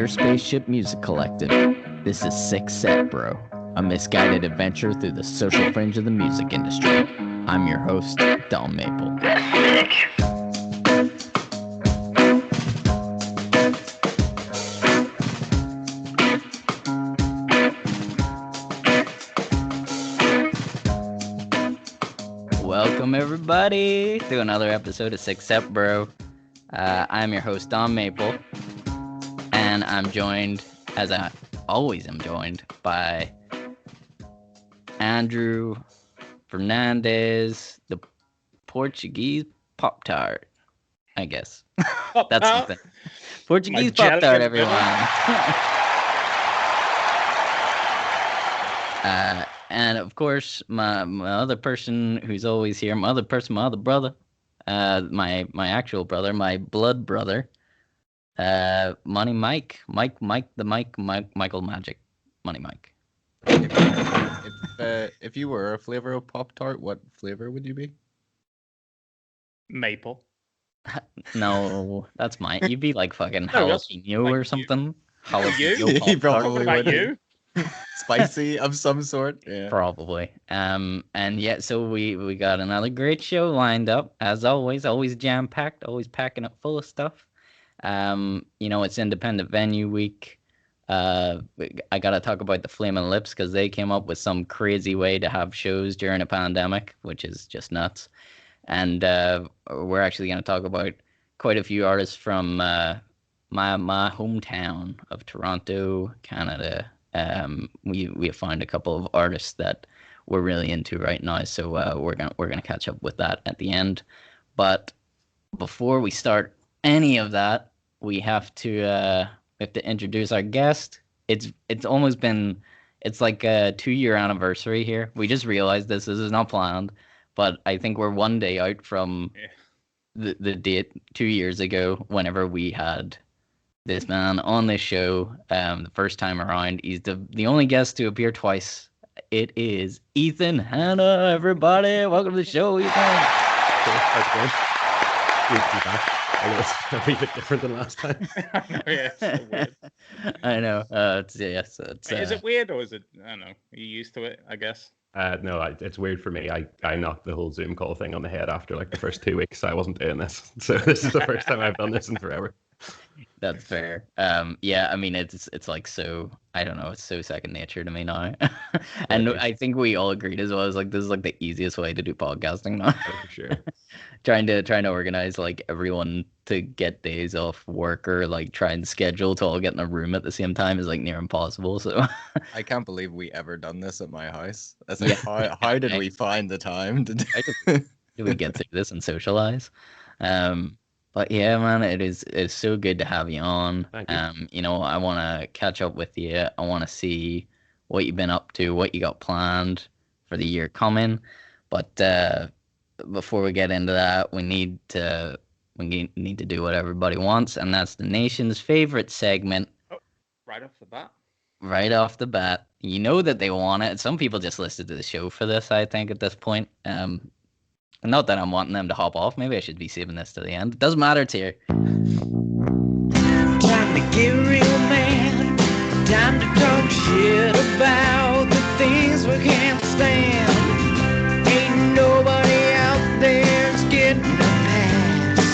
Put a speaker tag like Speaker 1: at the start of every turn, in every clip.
Speaker 1: Pure Spaceship Music Collective. This is Six Set Bro, a misguided adventure through the social fringe of the music industry. I'm your host, Don Maple. Welcome everybody to another episode of Six Set Bro. I'm your host, Don Maple, and I'm joined, as I always am joined, by Andrew Fernandez, the Portuguese Pop-Tart, I guess. That's something. Portuguese Pop-Tart, everyone. And of course, my other person who's always here, my other brother, my actual brother, my blood brother, Money Mike, Michael Magic, Money Mike.
Speaker 2: If you were a flavor of Pop-Tart, what flavor would you be?
Speaker 3: Maple.
Speaker 1: No, that's mine. You'd be like fucking jalapeno or something.
Speaker 3: Jalapeno
Speaker 2: He probably
Speaker 3: would.
Speaker 2: would. Spicy of some sort. Yeah.
Speaker 1: Probably. And yeah, so we got another great show lined up, as always jam-packed, always packing up full of stuff. It's independent venue week. I gotta talk about the Flaming Lips because they came up with some crazy way to have shows during a pandemic, which is just nuts. And we're actually gonna talk about quite a few artists from my hometown of Toronto, Canada. We have found a couple of artists that we're really into right now, so we're gonna catch up with that at the end. But before we start any of that, we have to introduce our guest. It's like a 2-year anniversary here. We just realized this is not planned, but I think we're one day out from the date 2 years ago whenever we had this man on this show the first time around. He's the only guest to appear twice. It is Ethan Hanna, everybody. Welcome to the show, Ethan.
Speaker 4: I know it's a wee bit different than last time.
Speaker 3: It's so weird.
Speaker 1: I know.
Speaker 3: Is it weird or is it? I don't know. Are you used to it? I guess.
Speaker 4: No, it's weird for me. I knocked the whole Zoom call thing on the head after like the first 2 weeks. I wasn't doing this, so this is the first time I've done this in forever.
Speaker 1: That's fair. Yeah, I mean it's like so, I don't know, it's so second nature to me now. And I think we all agreed as well, like this is like the easiest way to do podcasting now.
Speaker 4: For sure.
Speaker 1: trying to organize like everyone to get days off work or like try and schedule to all get in a room at the same time is like near impossible. So
Speaker 2: I can't believe we ever done this at my house. That's like, how did we find the time to do
Speaker 1: do we get through this and socialize? But yeah, man, it's so good to have you on.
Speaker 4: Thank you.
Speaker 1: I want to catch up with you. I want to see what you've been up to, what you got planned for the year coming. But before we get into that, we need to do what everybody wants, and that's the nation's favorite segment.
Speaker 3: Oh, right off the bat.
Speaker 1: Right off the bat, you know that they want it. Some people just listened to the show for this, I think, at this point. Not that I'm wanting them to hop off. Maybe I should be saving this to the end. It doesn't matter to you. Time to get real, man. Time to talk shit about the things we can't stand. Ain't nobody out there's getting a pass.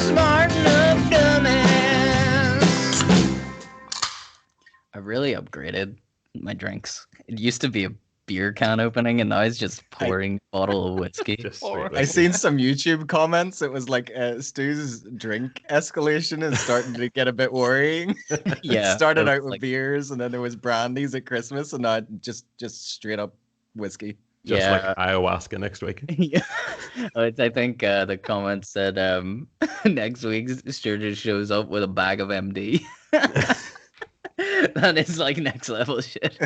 Speaker 1: Smart enough, dumbass. I really upgraded my drinks. It used to be a beer can opening, and now it's just pouring a bottle of whiskey.
Speaker 2: I seen some YouTube comments. It was like Stu's drink escalation is starting to get a bit worrying.
Speaker 1: Yeah,
Speaker 2: it started out with beers, and then there was brandies at Christmas, and now just straight up whiskey.
Speaker 4: Just like ayahuasca next week.
Speaker 1: Yeah, I think the comment said next week Stu just shows up with a bag of MD. That is like next level shit.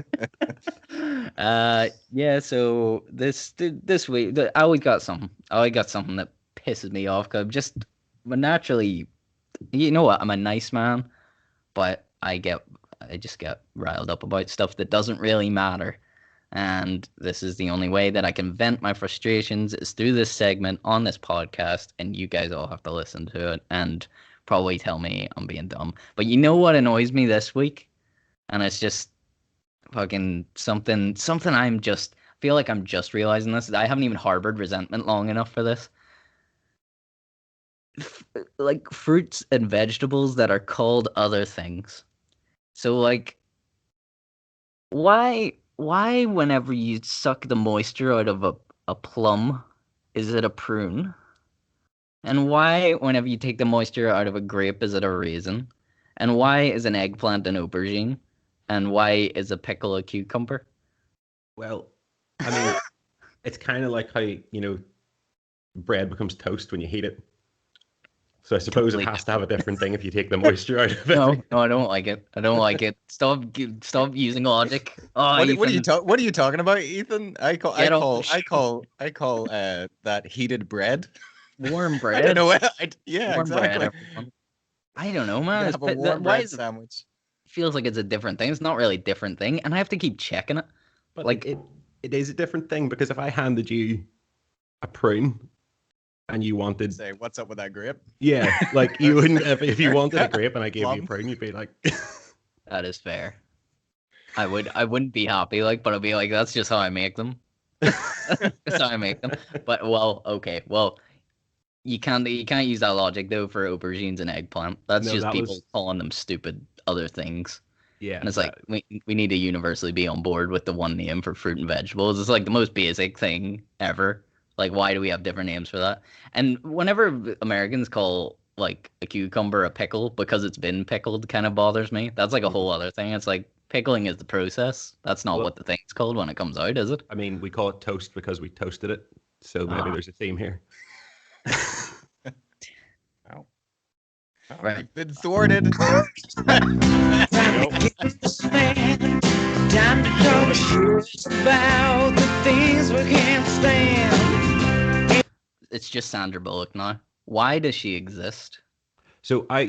Speaker 1: Yeah, so this week I always got something that pisses me off because but naturally, you know what, I'm a nice man, but I just get riled up about stuff that doesn't really matter. And this is the only way that I can vent my frustrations is through this segment on this podcast, and you guys all have to listen to it and probably tell me I'm being dumb. But you know what annoys me this week? And it's just fucking something feel like I'm just realizing this. I haven't even harbored resentment long enough for this. Like fruits and vegetables that are called other things. So like why whenever you suck the moisture out of a plum, is it a prune? And why whenever you take the moisture out of a grape, is it a raisin? And why is an eggplant an aubergine? And why is a pickle a cucumber?
Speaker 4: Well, I mean, it's kind of like how, bread becomes toast when you heat it. So I suppose it has to have a different thing if you take the moisture out of it.
Speaker 1: No, I don't like it. I don't like it. Stop using logic. Oh,
Speaker 2: what are you talking about, Ethan? I call that heated bread.
Speaker 1: Warm bread.
Speaker 2: I know. Warm exactly.
Speaker 1: Bread, everyone. I don't know, man.
Speaker 2: Have a warm bread sandwich.
Speaker 1: Feels like it's a different thing. It's not really a different thing, and I have to keep checking it.
Speaker 4: But like it is a different thing, because if I handed you a prune and you wanted,
Speaker 2: say, what's up with that grape?
Speaker 4: Yeah, like you wouldn't if you wanted a grape and I gave you a prune, you'd be like,
Speaker 1: that is fair. I wouldn't be happy, but I'd be like, that's just how I make them. That's how I make them. But okay, you can't use that logic though for aubergines and eggplant. That's just people calling them stupid other things.
Speaker 4: Yeah,
Speaker 1: and it's like we need to universally be on board with the one name for fruit and vegetables. It's like the most basic thing ever. Like, why do we have different names for that? And whenever Americans call like a cucumber a pickle because it's been pickled, kind of bothers me. That's like a whole other thing. It's like pickling is the process. That's not what the thing's called when it comes out, is it?
Speaker 4: I mean, we call it toast because we toasted it. So maybe there's a theme here.
Speaker 1: Right.
Speaker 2: Been thwarted.
Speaker 1: Time to talk shit about the things we can't stand. It's just Sandra Bullock now. Why does she exist?
Speaker 4: So I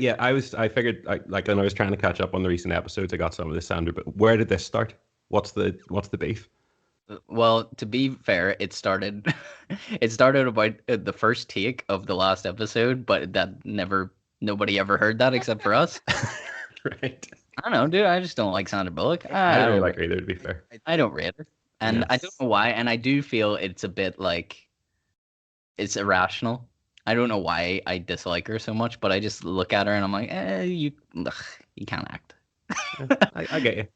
Speaker 4: figured when I was trying to catch up on the recent episodes, I got some of this Sandra. But where did this start? What's the beef?
Speaker 1: Well, to be fair, it started about the first take of the last episode, but nobody ever heard that except for us.
Speaker 4: Right.
Speaker 1: I don't know, dude. I just don't like Sandra Bullock.
Speaker 4: I don't really like her either, to be fair.
Speaker 1: I don't rate her. And yes. I don't know why. And I do feel it's a bit like it's irrational. I don't know why I dislike her so much, but I just look at her and I'm like, you can't act.
Speaker 4: I get you.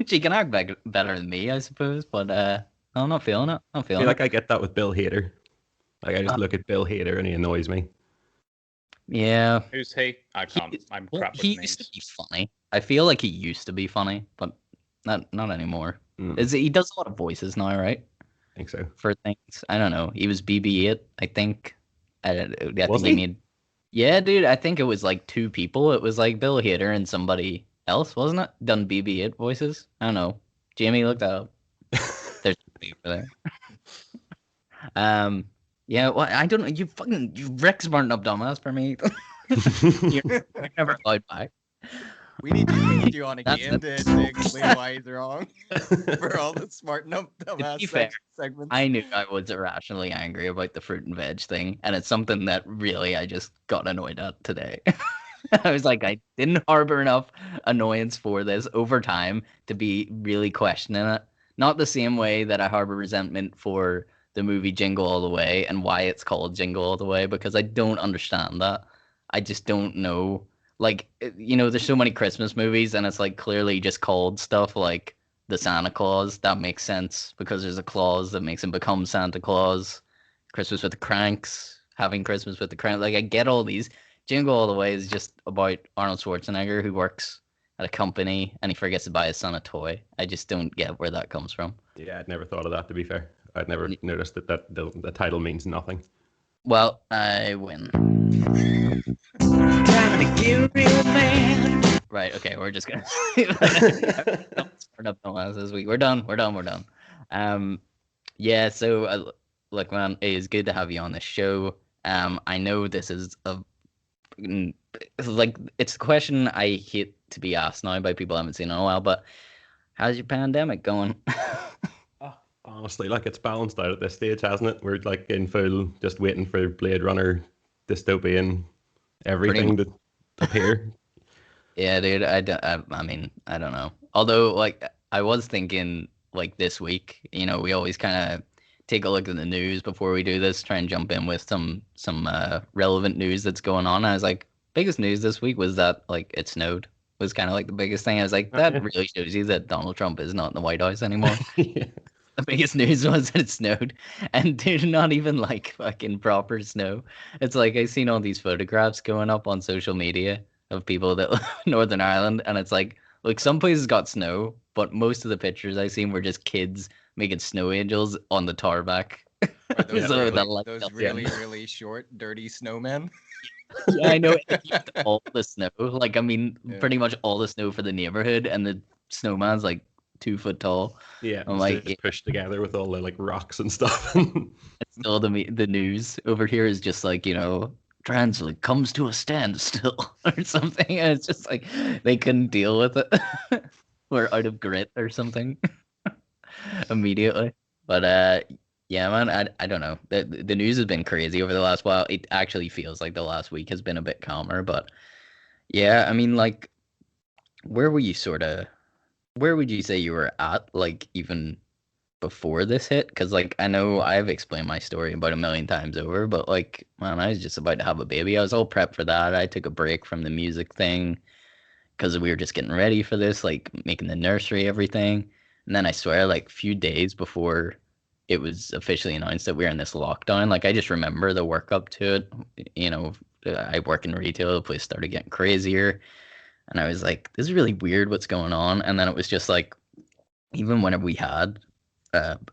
Speaker 1: She can act better than me, I suppose, but I'm not feeling it. I'm feeling it.
Speaker 4: I get that with Bill Hader. Like, I just look at Bill Hader and he annoys me.
Speaker 1: Yeah.
Speaker 3: Who's he? I can't. I'm crap with
Speaker 1: names. He
Speaker 3: names.
Speaker 1: used to be funny. I feel like he used to be funny, but not anymore.
Speaker 4: Mm.
Speaker 1: He does a lot of voices now, right?
Speaker 4: I think so.
Speaker 1: For things. I don't know. He was BB-8, I think. I
Speaker 4: was
Speaker 1: think
Speaker 4: he?
Speaker 1: Yeah, dude. I think it was like two people. It was like Bill Hader and somebody else, wasn't it? Done BB-8 voices. I don't know. Jamie, look that up. There's somebody over there. Yeah, well, I don't know. You Rick smarting up dumbass for me. You're never allowed back.
Speaker 2: We need you on again to explain why he's wrong for all the smarting up dumbass segments.
Speaker 1: I knew I was irrationally angry about the fruit and veg thing, and it's something that really I just got annoyed at today. I was like, I didn't harbor enough annoyance for this over time to be really questioning it. Not the same way that I harbor resentment for the movie Jingle All the Way and why it's called Jingle All the Way, because I don't understand that. I just don't know. Like, there's so many Christmas movies and it's like clearly just called stuff like the Santa Claus. That makes sense because there's a clause that makes him become Santa Claus. Christmas with the Cranks, having Christmas with the Cranks. Like, I get all these. Jingle All the Way is just about Arnold Schwarzenegger who works at a company and he forgets to buy his son a toy. I just don't get where that comes from.
Speaker 4: Yeah, I'd never thought of that, to be fair. I'd never noticed that the title means nothing.
Speaker 1: Well, I win. Trying to get a real man. Right, okay, we're just gonna this week. We're done. Yeah, so look, man, it is good to have you on the show. I know this is it's a question I hate to be asked now by people I haven't seen in a while, but how's your pandemic going?
Speaker 4: Honestly, it's balanced out at this stage, hasn't it? We're in full, just waiting for Blade Runner, dystopian, everything appear.
Speaker 1: Yeah, dude. I mean, I don't know. Although, like, I was thinking, like, this week, we always kind of take a look at the news before we do this, try and jump in with some relevant news that's going on. I was like, biggest news this week was that, like, it snowed. Was kind of like the biggest thing. I was like, that really shows you that Donald Trump is not in the White House anymore.
Speaker 4: Yeah.
Speaker 1: The biggest news was that it snowed, and dude, not even like fucking proper snow. It's like I seen all these photographs going up on social media of people that live in Northern Ireland, and it's like, look, some places got snow, but most of the pictures I seen were just kids making snow angels on the tarmac.
Speaker 2: Are those
Speaker 1: So
Speaker 2: really,
Speaker 1: that
Speaker 2: those really, really short, dirty snowmen?
Speaker 1: Yeah, I know it heaped all the snow. Like, I mean,
Speaker 2: Yeah.
Speaker 1: pretty much all the snow for the neighborhood, and the snowman's like 2 foot tall.
Speaker 4: Yeah,
Speaker 1: I'm
Speaker 4: it's
Speaker 1: like,
Speaker 4: just pushed together with all the like rocks and stuff.
Speaker 1: it's still the news over here is just like, transit comes to a standstill or something. And it's just like they couldn't deal with it. We're out of grit or something immediately. But yeah, man, I don't know. The news has been crazy over the last while. It actually feels like the last week has been a bit calmer, but yeah, I mean, like, where were you where would you say you were at, like, even before this hit? Because, like, I know I've explained my story about a million times over, but, like, man, I was just about to have a baby. I was all prepped for that. I took a break from the music thing because we were just getting ready for this, like, making the nursery, everything. And then I swear, like, few days before it was officially announced that we were in this lockdown, like, I just remember the work up to it. I work in retail, the place started getting crazier. And I was like, this is really weird what's going on. And then it was just like, even whenever we had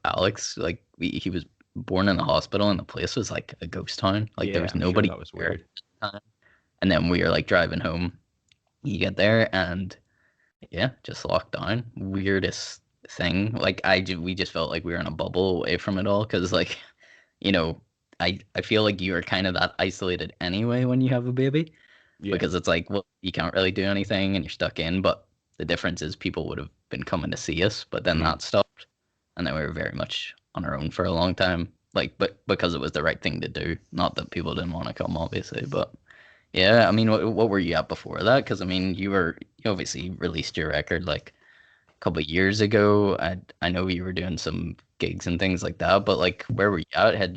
Speaker 1: Alex, like, he was born in the hospital and the place was like a ghost town. Like, there
Speaker 4: Yeah,
Speaker 1: was
Speaker 4: I'm sure
Speaker 1: nobody
Speaker 4: that was
Speaker 1: there
Speaker 4: weird.
Speaker 1: at the time. And then we were like driving home. You get there and yeah, just locked down. Weirdest thing. Like, we just felt like we were in a bubble away from it all because, like, you know, I feel like you are kind of that isolated anyway when you have a baby
Speaker 4: Yeah,
Speaker 1: because it's like, well, you can't really do anything and you're stuck in. But the difference is people would have been coming to see us, but then that stopped, and then we were very much on our own for a long time. Like, but because it was the right thing to do, not that people didn't want to come, obviously. But yeah, I mean, what were you at before that? Because I mean, you obviously released your record like a couple of years ago. I know you were doing some gigs and things like that, but like, where were you at?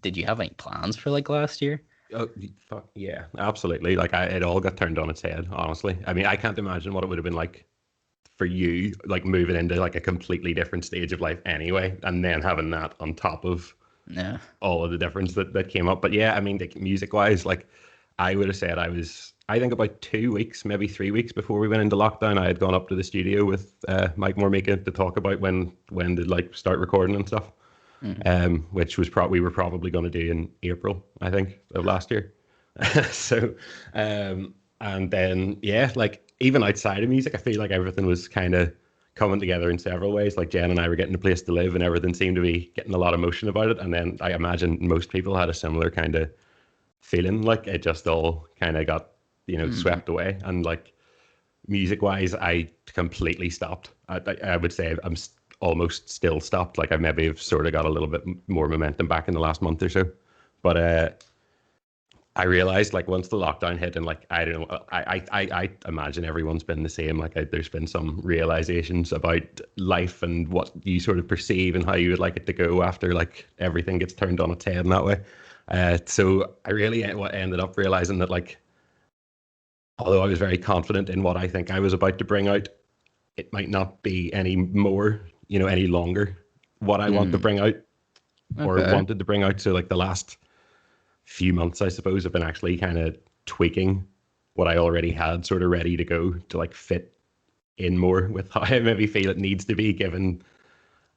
Speaker 1: Did you have any plans for like last year?
Speaker 4: oh, fuck yeah, absolutely. Like it all got turned on its head. Honestly, I mean, I can't imagine what it would have been like for you, like moving into like a completely different stage of life anyway, and then having that on top of
Speaker 1: Yeah.
Speaker 4: all of the difference that came up. But yeah, I mean, like, music wise, like I would have said I think about 2 weeks, maybe 3 weeks before we went into lockdown, I had gone up to the studio with Mike Mormika to talk about when to like start recording and stuff. Which was we were probably going to do in April, I think, of last year. So, and then yeah, like even outside of music, I feel like everything was kind of coming together in several ways. Like Jen and I were getting a place to live, and everything seemed to be getting a lot of motion about it. And then I imagine most people had a similar kind of feeling, like it just all kind of got swept away. And like music wise, I completely stopped. I would say I'm almost still stopped. Like I maybe have sort of got a little bit more momentum back in the last month or so. But I realized, like, once the lockdown hit, and like I don't know, I imagine everyone's been the same. Like there's been some realizations about life and what you sort of perceive and how you would like it to go after like everything gets turned on its head in that way. So I really ended up realizing that, like, although I was very confident in what I think I was about to bring out, it might not be any more, any longer what I want to bring out or wanted to bring out. So like the last few months, I suppose, have been actually kind of tweaking what I already had sort of ready to go to like fit in more with how I maybe feel it needs to be, given,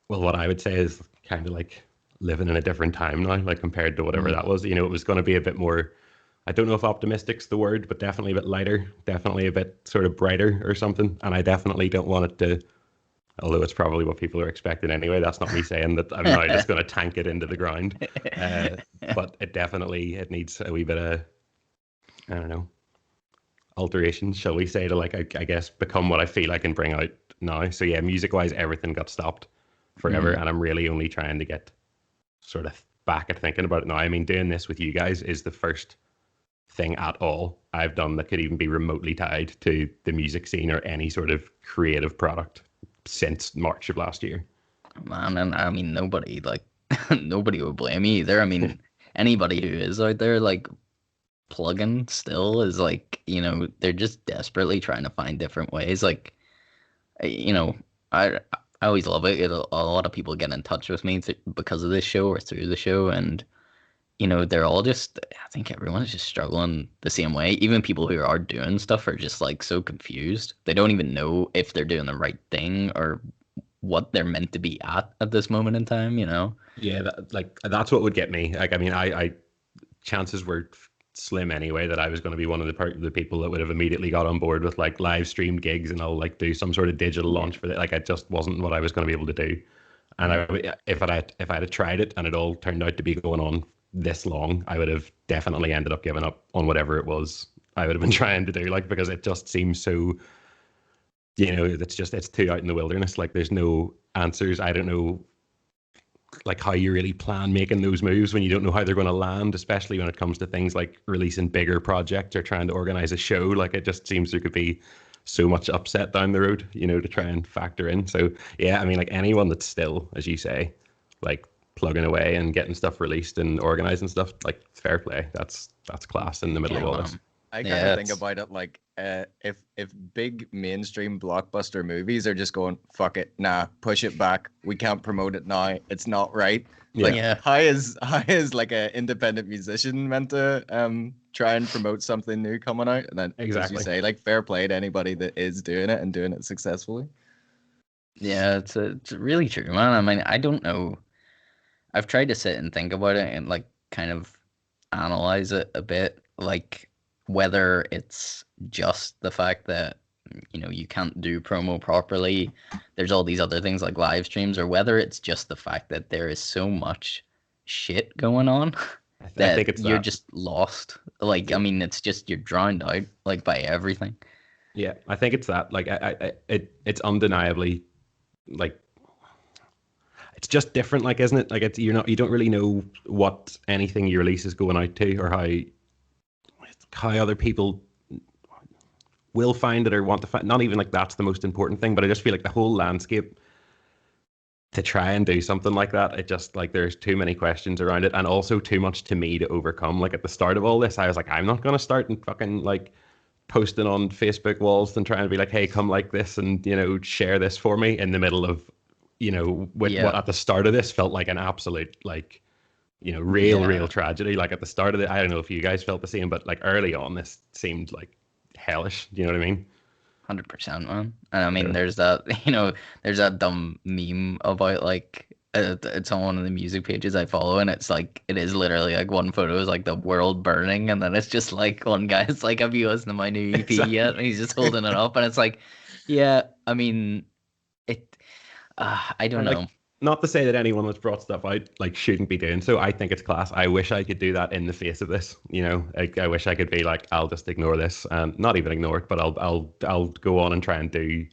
Speaker 4: well, what I would say is kind of like living in a different time now, like compared to whatever that was. It was going to be a bit more, I don't know if optimistic's the word, but definitely a bit lighter, definitely a bit sort of brighter or something. And I definitely don't want it to, although it's probably what people are expecting anyway. That's not me saying that I'm now just going to tank it into the ground. But it needs a wee bit of, I don't know, alterations, shall we say, to like, I guess, become what I feel I can bring out now. So yeah, music wise, everything got stopped forever. And I'm really only trying to get sort of back at thinking about it now. I mean, doing this with you guys is the first thing at all I've done that could even be remotely tied to the music scene or any sort of creative product since March of last year.
Speaker 1: Man, and I mean, nobody like nobody would blame me either. I mean, anybody who is out there like plugging still is like, they're just desperately trying to find different ways. Like, you know, I always love it. A lot of people get in touch with me because of this show or through the show, and they're all just. I think everyone's just struggling the same way. Even people who are doing stuff are just like so confused. They don't even know if they're doing the right thing or what they're meant to be at this moment in time.
Speaker 4: Yeah, that's what would get me. Like, I mean, I chances were slim anyway that I was going to be one of the people that would have immediately got on board with like live streamed gigs and I'll like do some sort of digital launch for it. Like, it just wasn't what I was going to be able to do. And if I had tried it and it all turned out to be going on this long, I would have definitely ended up giving up on whatever it was I would have been trying to do. Like, because it just seems so, it's too out in the wilderness. Like, there's no answers. I don't know like how you really plan making those moves when you don't know how they're going to land, especially when it comes to things like releasing bigger projects or trying to organize a show. Like, it just seems there could be so much upset down the road, to try and factor in. So yeah, I mean, like, anyone that's still, as you say, like plugging away and getting stuff released and organizing stuff, like, fair play. That's class in the middle of all this.
Speaker 2: I kind of think about it like if big mainstream blockbuster movies are just going, fuck it, nah, push it back, we can't promote it now, it's not right. Like, how is like an independent musician meant to try and promote something new coming out? And then, as you say, like, fair play to anybody that is doing it and doing it successfully.
Speaker 1: Yeah, it's really true, man. I mean, I don't know. I've tried to sit and think about it and like kind of analyze it a bit, like whether it's just the fact that you can't do promo properly, there's all these other things like live streams, or whether it's just the fact that there is so much shit going on that I think you're just lost. Like, I mean, it's just you're drowned out like by everything.
Speaker 4: Yeah, I think it's that. Like, it's undeniably like it's just different. Like, isn't it? Like, you don't really know what anything you release is going out to, or how other people will find it or want to find. Not even like that's the most important thing, but I just feel like the whole landscape to try and do something like that, it just like there's too many questions around it, and also too much to me to overcome. Like, at the start of all this, I was like, I'm not gonna start and fucking like posting on Facebook walls and trying to be like, hey, come like this and share this for me in the middle of what at the start of this felt like an absolute like real tragedy. Like, at the start of it, I don't know if you guys felt the same, but like early on this seemed like hellish. Do you know what I mean?
Speaker 1: 100%, man. And I mean, there's that there's that dumb meme about like it's on one of the music pages I follow, and it's like it is literally like one photo is like the world burning, and then it's just like one guy's like, have you listened to my new EP yet? And he's just holding it up, and it's like, yeah, I mean, I don't know.
Speaker 4: Like, not to say that anyone that's brought stuff out like shouldn't be doing so. I think it's class. I wish I could do that in the face of this. Like, I wish I could be like, I'll just ignore this, and not even ignore it, but I'll go on and try and do,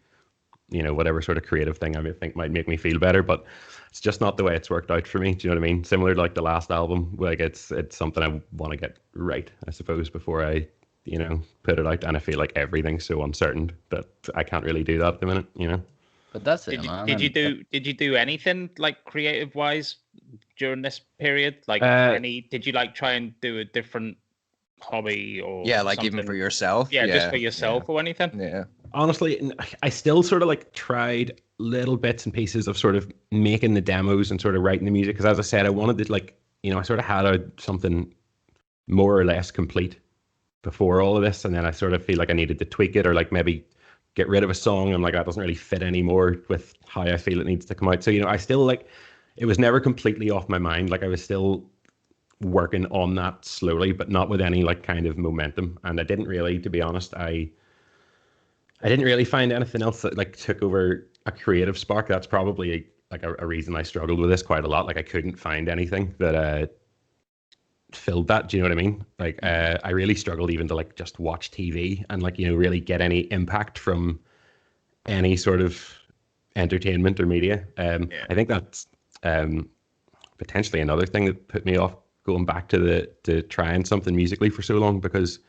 Speaker 4: whatever sort of creative thing I think might make me feel better. But it's just not the way it's worked out for me. Do you know what I mean? Similar to like the last album, like it's something I want to get right, I suppose, before I put it out. And I feel like everything's so uncertain that I can't really do that at the minute.
Speaker 1: But that's it, man.
Speaker 3: Did you do anything like creative wise during this period? Like, did you like try and do a different hobby or
Speaker 2: like
Speaker 3: something?
Speaker 2: even for yourself?
Speaker 3: Yeah, just for yourself or anything?
Speaker 2: Yeah.
Speaker 4: Honestly, I still sort of like tried little bits and pieces of sort of making the demos and sort of writing the music, because as I said, I wanted to like, I sort of had something more or less complete before all of this, and then I sort of feel like I needed to tweak it or like maybe get rid of a song and like that doesn't really fit anymore with how I feel it needs to come out. So I still like, it was never completely off my mind. Like, I was still working on that slowly, but not with any like kind of momentum. And I didn't really, to be honest, I didn't really find anything else that like took over a creative spark. That's probably like a reason I struggled with this quite a lot. Like, I couldn't find anything that filled that. Do you know what I mean? Like, I really struggled even to like just watch TV and like really get any impact from any sort of entertainment or media. I think that's potentially another thing that put me off going back to trying something musically for so long, because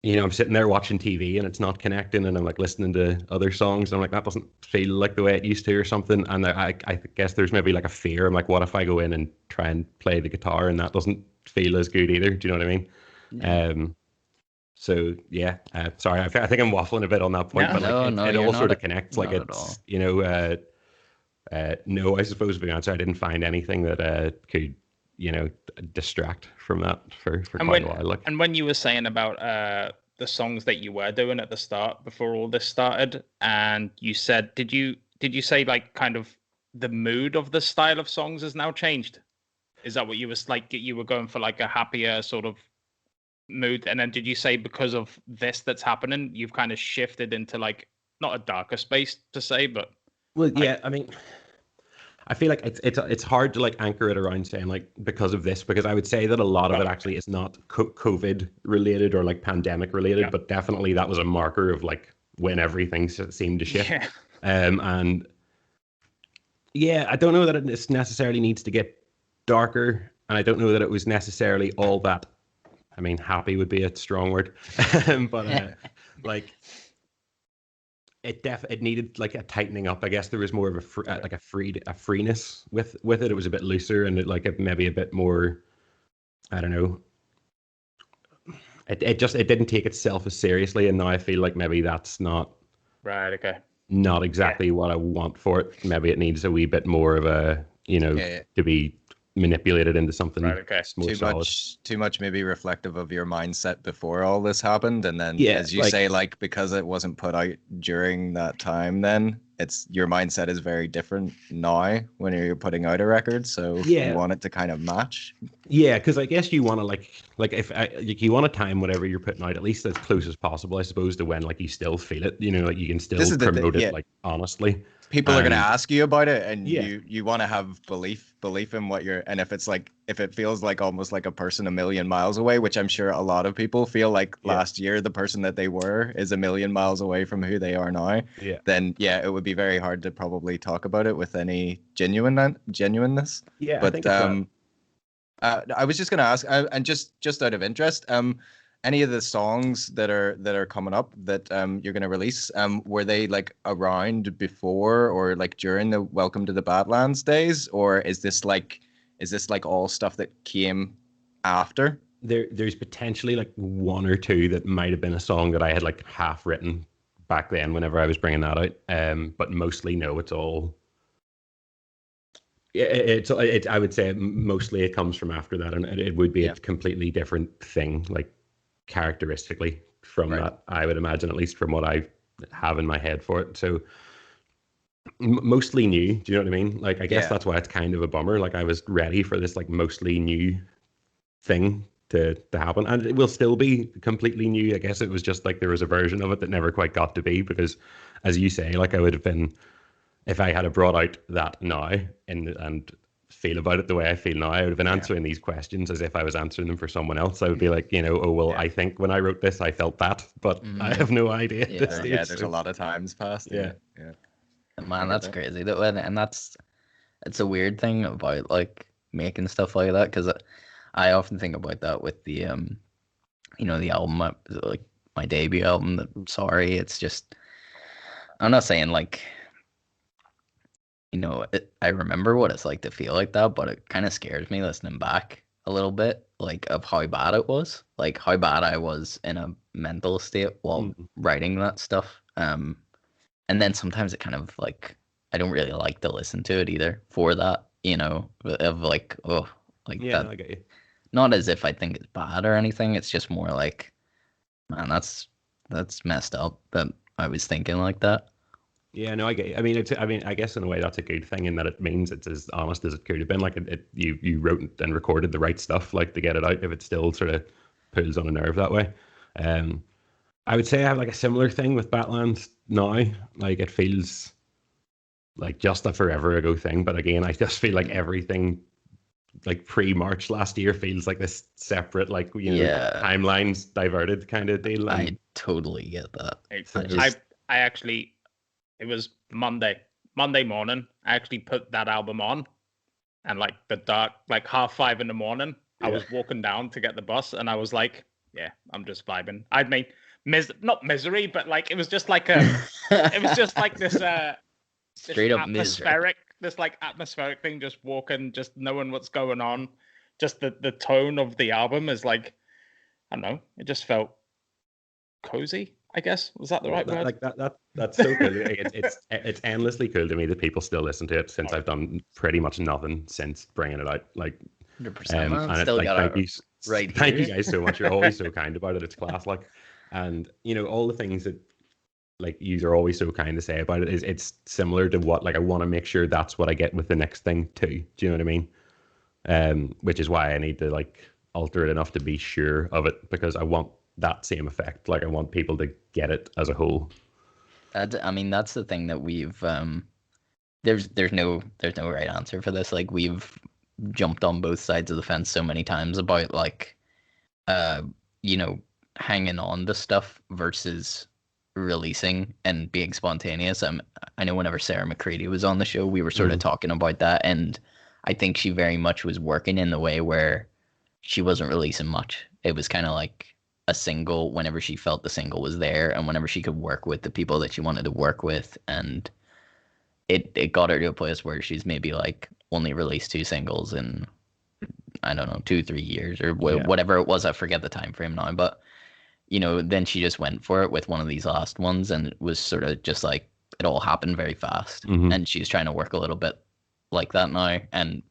Speaker 4: I'm sitting there watching TV and it's not connecting, and I'm like listening to other songs, and I'm like, that doesn't feel like the way it used to or something. And I guess there's maybe like a fear. I'm like, what if I go in and try and play the guitar and that doesn't feel as good either? Do you know what I mean?
Speaker 1: Yeah.
Speaker 4: So yeah, sorry, I think I'm waffling a bit on that point, but like it all sort of connects. Like it's no, I suppose the answer, I didn't find anything that could distract from that for quite a while. Like,
Speaker 3: and when you were saying about the songs that you were doing at the start before all this started, and you said, did you say like kind of the mood of the style of songs has now changed? Is that what you was like? You were going for like a happier sort of mood, and then did you say because of this that's happening, you've kind of shifted into like not a darker space to say, but
Speaker 4: yeah, I mean, I feel like it's hard to like anchor it around saying like because of this, because I would say that a lot of it actually is not COVID related or like pandemic related, but definitely that was a marker of like when everything seemed to shift. And yeah, I don't know that it necessarily needs to get darker, and I don't know that it was necessarily all that. I mean, happy would be a strong word, but like it needed like a tightening up. I guess there was more of a freeness with it. It was a bit looser and maybe a bit more. I don't know. It didn't take itself as seriously, and now I feel like maybe that's not
Speaker 3: right. Okay.
Speaker 4: Not exactly what I want for it. Maybe it needs a wee bit more of a to be manipulated into something more solid.
Speaker 2: Too much maybe reflective of your mindset before all this happened, and then as you say, like because it wasn't put out during that time, then it's your mindset is very different now when you're putting out a record, so you want it to kind of match.
Speaker 4: Because I guess you want to like if you want to time whatever you're putting out at least as close as possible, I suppose, to when like you still feel it, like you can still promote it like honestly.
Speaker 2: People are going to ask you about it, and you want to have belief in what you're, and if it feels like almost like a person a million miles away, which I'm sure a lot of people feel like last year the person that they were is a million miles away from who they are now, then it would be very hard to probably talk about it with any genuineness. But I was just going to ask, and just out of interest, any of the songs that are coming up that you're going to release, were they like around before or like during the Welcome to the Badlands days, or is this like all stuff that came after?
Speaker 4: There's potentially like one or two that might have been a song that I had like half written back then whenever I was bringing that out, but mostly no, it's all. I would say mostly it comes from after that, and it would be a completely different thing, like characteristically from that, I would imagine, at least from what I have in my head for it. So mostly new, do you know what I mean? Like I guess that's why it's kind of a bummer. Like I was ready for this like mostly new thing to happen, and it will still be completely new. I guess it was just like there was a version of it that never quite got to be, because as you say, like I would have been, if I had brought out that now and feel about it the way I feel now, I would have been answering these questions as if I was answering them for someone else. I would be like, I think when I wrote this, I felt that, but I have no idea.
Speaker 2: There's a lot of times passed.
Speaker 1: Man, that's crazy. And it's a weird thing about like making stuff like that, because I often think about that with the the album, like my debut album. Sorry, it's just, I'm not saying like, I remember what it's like to feel like that, but it kind of scares me listening back a little bit, like of how bad it was, like how bad I was in a mental state while writing that stuff. And then sometimes it kind of like, I don't really like to listen to it either for that, of like, that.
Speaker 4: I get you.
Speaker 1: Not as if I think it's bad or anything. It's just more like, man, that's messed up that I was thinking like that.
Speaker 4: Yeah, no, I get you. I mean, I guess in a way that's a good thing, in that it means it's as honest as it could have been. Like you wrote and recorded the right stuff, like to get it out. If it still sort of pulls on a nerve that way, I would say I have like a similar thing with Badlands now. Like it feels like just a forever ago thing, but again, I just feel like everything like pre-March last year feels like this separate, like timelines diverted kind of deal.
Speaker 1: I totally get that.
Speaker 3: I actually. It was Monday morning. I actually put that album on, and like the dark, like 5:30 in the morning, I was walking down to get the bus, and I was like, yeah, I'm just vibing. I mean, not misery, but like it was just like it was just like this
Speaker 1: straight up
Speaker 3: atmospheric, this like atmospheric thing, just walking, just knowing what's going on. Just the tone of the album is like, I don't know, it just felt cozy, I guess. Was that the right word?
Speaker 4: Like that's so cool. It's endlessly cool to me that people still listen to it since I've done pretty much nothing since bringing it out. Like
Speaker 1: 100%.
Speaker 4: And
Speaker 1: still
Speaker 4: like,
Speaker 1: got
Speaker 4: thank you guys so much. You're always so kind about it. It's class, like, and you know all the things that like you are always so kind to say about it is it's similar to what like I want to make sure that's what I get with the next thing too. Do you know what I mean? Which is why I need to like alter it enough to be sure of it because I want that same effect. Like I want people to get it as a whole.
Speaker 1: I mean, that's the thing that we've there's no right answer for this. Like we've jumped on both sides of the fence so many times about like you know, hanging on to stuff versus releasing and being spontaneous. I know whenever Sarah McCready was on the show, we were sort of talking about that, and I think she very much was working in the way where she wasn't releasing much. It was kind of like a single whenever she felt the single was there and whenever she could work with the people that she wanted to work with, and it got her to a place where she's maybe like only released 2 singles in I don't know 2-3 years or whatever it was. I forget the time frame now, but you know, then she just went for it with one of these last ones, and it was sort of just like it all happened very fast. And she's trying to work a little bit like that now. And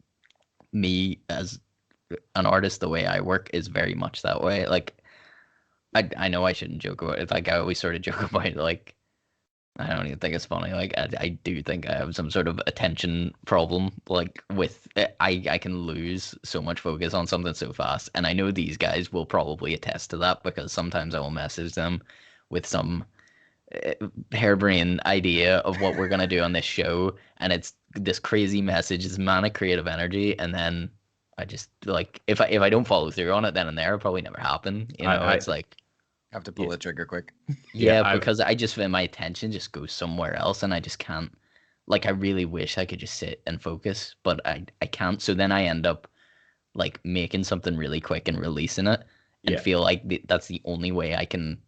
Speaker 1: me as an artist, the way I work is very much that way. Like I know I shouldn't joke about it. Like I always sort of joke about it, like I don't even think it's funny. Like I do think I have some sort of attention problem. Like with I can lose so much focus on something so fast, and I know these guys will probably attest to that because sometimes I will message them with some harebrained idea of what we're gonna do on this show, and it's this crazy message, this manic creative energy, and then I just like if I don't follow through on it then and there, it'll probably never happen. You know, it's like.
Speaker 2: Have to pull the trigger quick.
Speaker 1: Yeah, because I just feel my attention just goes somewhere else, and I just can't. Like, I really wish I could just sit and focus, but I can't. So then I end up like making something really quick and releasing it, and feel like that's the only way I can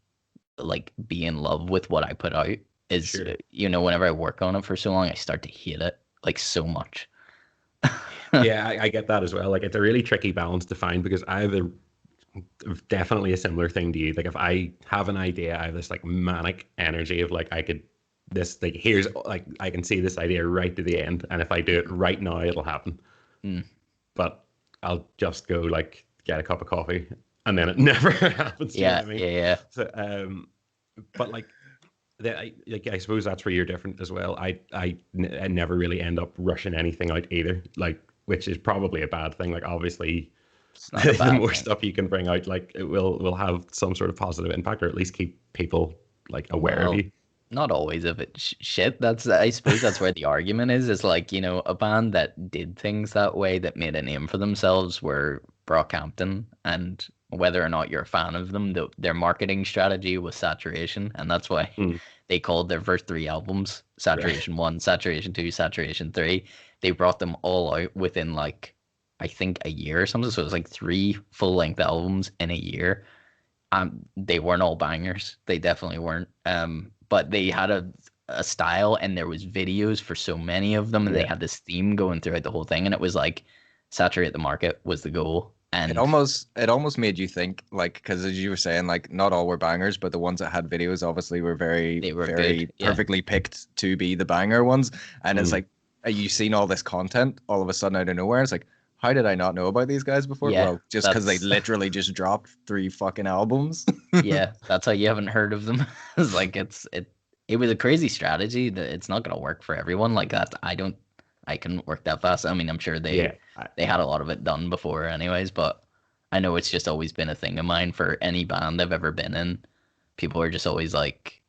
Speaker 1: like be in love with what I put out. Is you know, whenever I work on it for so long, I start to hate it like so much.
Speaker 4: Yeah, I get that as well. Like, it's a really tricky balance to find because I have definitely a similar thing to you. Like if I have an idea, I have this like manic energy of like I could this like here's like I can see this idea right to the end, and if I do it right now it'll happen. But I'll just go like get a cup of coffee and then it never happens.
Speaker 1: Yeah,
Speaker 4: you know what I mean?
Speaker 1: yeah.
Speaker 4: So but like I suppose that's where you're different as well. I never really end up rushing anything out either, like, which is probably a bad thing. Like obviously the more stuff you can bring out, like it will have some sort of positive impact, or at least keep people like aware of you.
Speaker 1: Not always if it's shit. That's I suppose that's where the argument is like, you know, a band that did things that way that made a name for themselves were Brockhampton, and whether or not you're a fan of them, their marketing strategy was saturation, and that's why they called their first 3 albums Saturation 1, Saturation 2, Saturation 3. They brought them all out within like I think a year or something. So it was like 3 full-length albums in a year. They weren't all bangers. They definitely weren't. But they had a style, and there was videos for so many of them, and they had this theme going throughout the whole thing, and it was like saturate the market was the goal. And
Speaker 2: it almost made you think, like, because as you were saying, like not all were bangers, but the ones that had videos obviously were very perfectly picked to be the banger ones. And it's like you've seen all this content all of a sudden out of nowhere. It's like, how did I not know about these guys before? Well, just because they literally just dropped 3 fucking albums.
Speaker 1: Yeah, that's how you haven't heard of them. It's like it was a crazy strategy that it's not gonna work for everyone like that. I couldn't work that fast. I mean, I'm sure they had a lot of it done before anyways, but I know it's just always been a thing of mine for any band I've ever been in. People are just always like,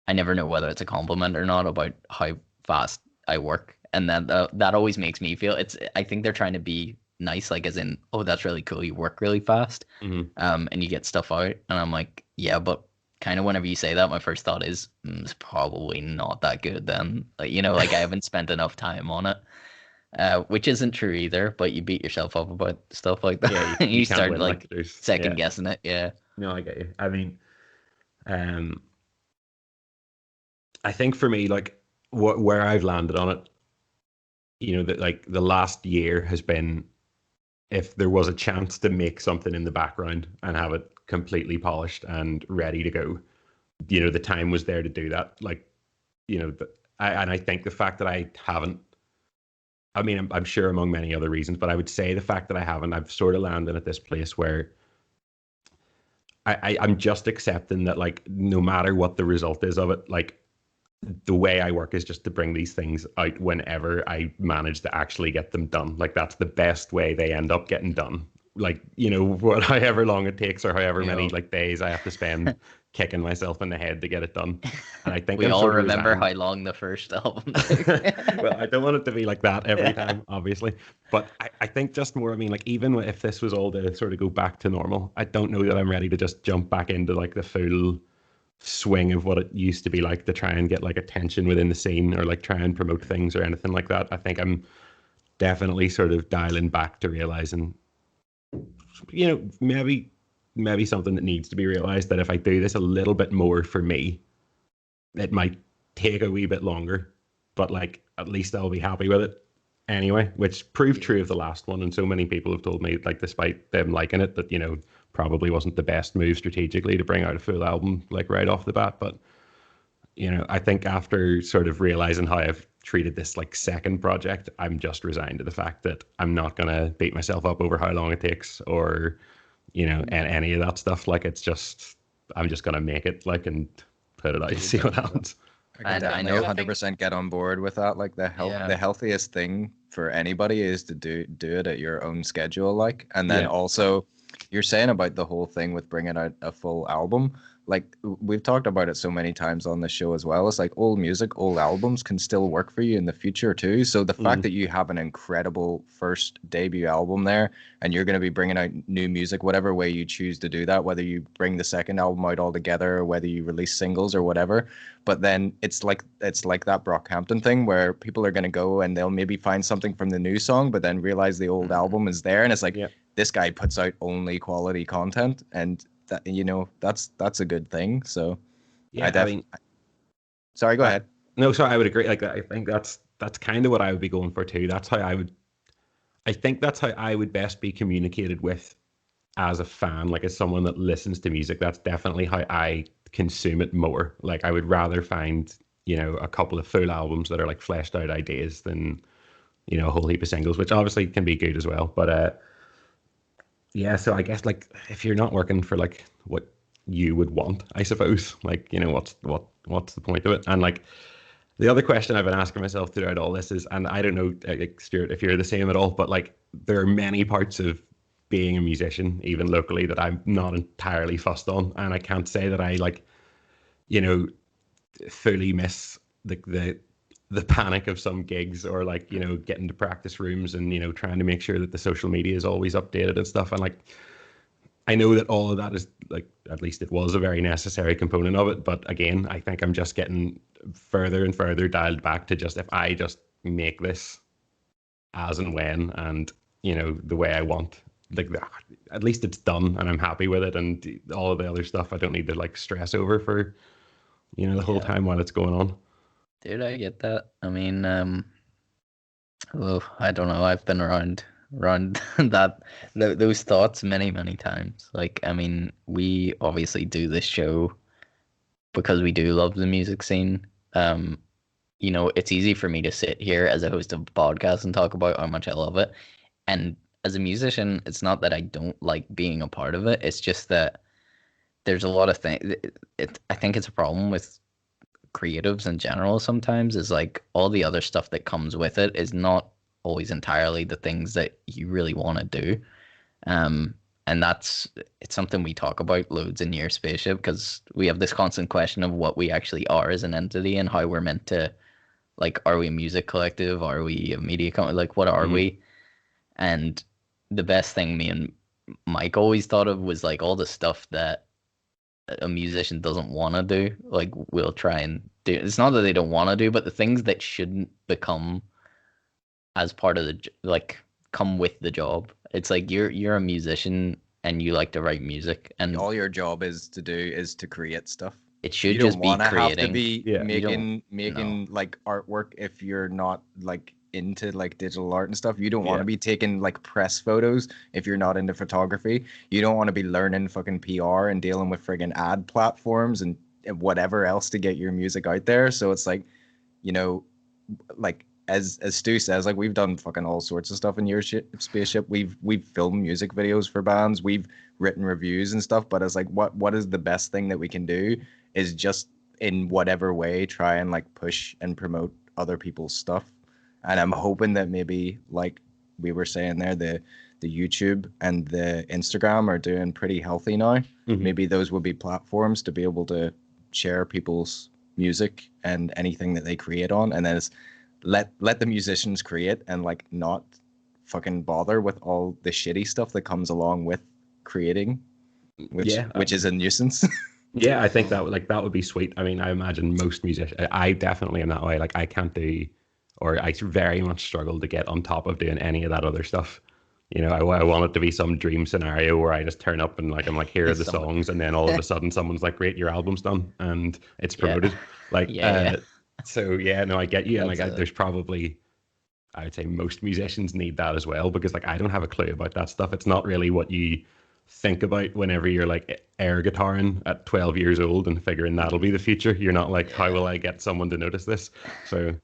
Speaker 1: I never know whether it's a compliment or not about how fast I work. And that always makes me feel I think they're trying to be nice, like as in, oh, that's really cool, you work really fast, and you get stuff out. And I'm like, yeah, but kind of whenever you say that, my first thought is it's probably not that good then. Like, you know, like I haven't spent enough time on it. which isn't true either. But you beat yourself up about stuff like that.
Speaker 4: Yeah,
Speaker 1: you
Speaker 4: can't
Speaker 1: start
Speaker 4: win,
Speaker 1: like
Speaker 4: there's
Speaker 1: second guessing it. Yeah.
Speaker 4: No, I get you. I mean, I think for me, like where I've landed on it, that like the last year has been, if there was a chance to make something in the background and have it completely polished and ready to go, the time was there to do that. Like, and I think the fact that I haven't, I mean, I'm sure among many other reasons, but I would say the fact that I haven't, I've sort of landed at this place where I'm just accepting that, like, no matter what the result is of it, like, the way I work is just to bring these things out whenever I manage to actually get them done. Like, that's the best way they end up getting done. Like, however long it takes or however many like days I have to spend kicking myself in the head to get it done. And I think
Speaker 1: we all remember how long the first album took.
Speaker 4: Well, I don't want it to be like that every time, obviously. But I think just more, I mean, like, even if this was all to sort of go back to normal, I don't know that I'm ready to just jump back into like the full swing of what it used to be like to try and get like attention within the scene or like try and promote things or anything like that. I think I'm definitely sort of dialing back to realizing, maybe something that needs to be realized, that if I do this a little bit more for me, it might take a wee bit longer, but like at least I'll be happy with it anyway, which proved true of the last one. And so many people have told me, like, despite them liking it, that probably wasn't the best move strategically to bring out a full album like right off the bat. But I think after sort of realizing how I've treated this like second project, I'm just resigned to the fact that I'm not gonna beat myself up over how long it takes or and any of that stuff. Like, it's just, I'm just gonna make it, like, and put it out and see what happens.
Speaker 2: I know 100% get on board with that. Like, the healthiest thing for anybody is to do it at your own schedule, like. And then also, you're saying about the whole thing with bringing out a full album, like, we've talked about it so many times on the show as well. It's like old music, old albums can still work for you in the future too. So the fact that you have an incredible first debut album there, and you're going to be bringing out new music, whatever way you choose to do that, whether you bring the second album out all together or whether you release singles or whatever. But then it's like that Brockhampton thing where people are going to go and they'll maybe find something from the new song, but then realize the old album is there, and it's like, this guy puts out only quality content, and that, that's a good thing. So sorry, go ahead.
Speaker 4: No, sorry, I would agree. Like, I think that's kind of what I would be going for too. I think that's how I would best be communicated with as a fan, like as someone that listens to music. That's definitely how I consume it more. Like, I would rather find a couple of full albums that are like fleshed out ideas than a whole heap of singles, which obviously can be good as well. But so I guess, like, if you're not working for like what you would want, I suppose, like, what's the point of it? And like, the other question I've been asking myself throughout all this is, and I don't know, like, Stuart, if you're the same at all, but like, there are many parts of being a musician, even locally, that I'm not entirely fussed on, and I can't say that I like, fully miss the panic of some gigs, or like, getting to practice rooms and trying to make sure that the social media is always updated and stuff. And like, I know that all of that is, like, at least it was a very necessary component of it, but again, I think I'm just getting further and further dialed back to just, if I just make this as and when and the way I want, like, at least it's done and I'm happy with it, and all of the other stuff I don't need to like stress over for the whole time while it's going on.
Speaker 1: Dude, I get that. I mean, well, I don't know. I've been around those thoughts many times. Like, I mean, we obviously do this show because we do love the music scene. It's easy for me to sit here as a host of a podcast and talk about how much I love it. And as a musician, it's not that I don't like being a part of it. It's just that there's a lot of things. I think it's a problem with creatives in general sometimes, is like all the other stuff that comes with it is not always entirely the things that you really want to do. And it's something we talk about loads in Your Spaceship, because we have this constant question of what we actually are as an entity and how we're meant to, like, are we a music collective? Are we a media company? Like, what are we? And the best thing me and Mike always thought of was like all the stuff that a musician doesn't want to do, like, we'll try and do. It's not that they don't want to do, but the things that shouldn't become as part of the like come with the job. It's like you're a musician and you like to write music, and
Speaker 2: all your job is to create stuff.
Speaker 1: it should
Speaker 2: You
Speaker 1: just
Speaker 2: don't
Speaker 1: be
Speaker 2: want to have to
Speaker 1: creating.
Speaker 2: be
Speaker 4: Yeah.
Speaker 2: making like artwork if you're not like into like digital art and stuff. You don't want to be taking like press photos if you're not into photography. You don't want to be learning fucking PR and dealing with friggin' ad platforms and whatever else to get your music out there. So it's like, you know, like as Stu says, like we've done fucking all sorts of stuff in your spaceship. We've filmed music videos for bands. We've written reviews and stuff. But it's like, what is the best thing that we can do is just in whatever way try and like push and promote other people's stuff. And I'm hoping that maybe like we were saying there, the YouTube and the Instagram are doing pretty healthy now.
Speaker 4: Mm-hmm.
Speaker 2: Maybe those will be platforms to be able to share people's music and anything that they create on, and then it's let the musicians create and like not fucking bother with all the shitty stuff that comes along with creating, which is a nuisance.
Speaker 4: Yeah, I think that would be sweet. I mean, I imagine most musicians, I definitely am that way. Like I can't do, or I very much struggle to get on top of doing any of that other stuff. You know, I want it to be some dream scenario where I just turn up and like I'm like, here are the songs, and then all of a sudden someone's like, great, your album's done and it's promoted. Like, so yeah, no, I get you, and like there's probably, I would say most musicians need that as well, because like I don't have a clue about that stuff. It's not really what you think about whenever you're like air guitaring at 12 years old and figuring that'll be the future. You're not like, how will I get someone to notice this? So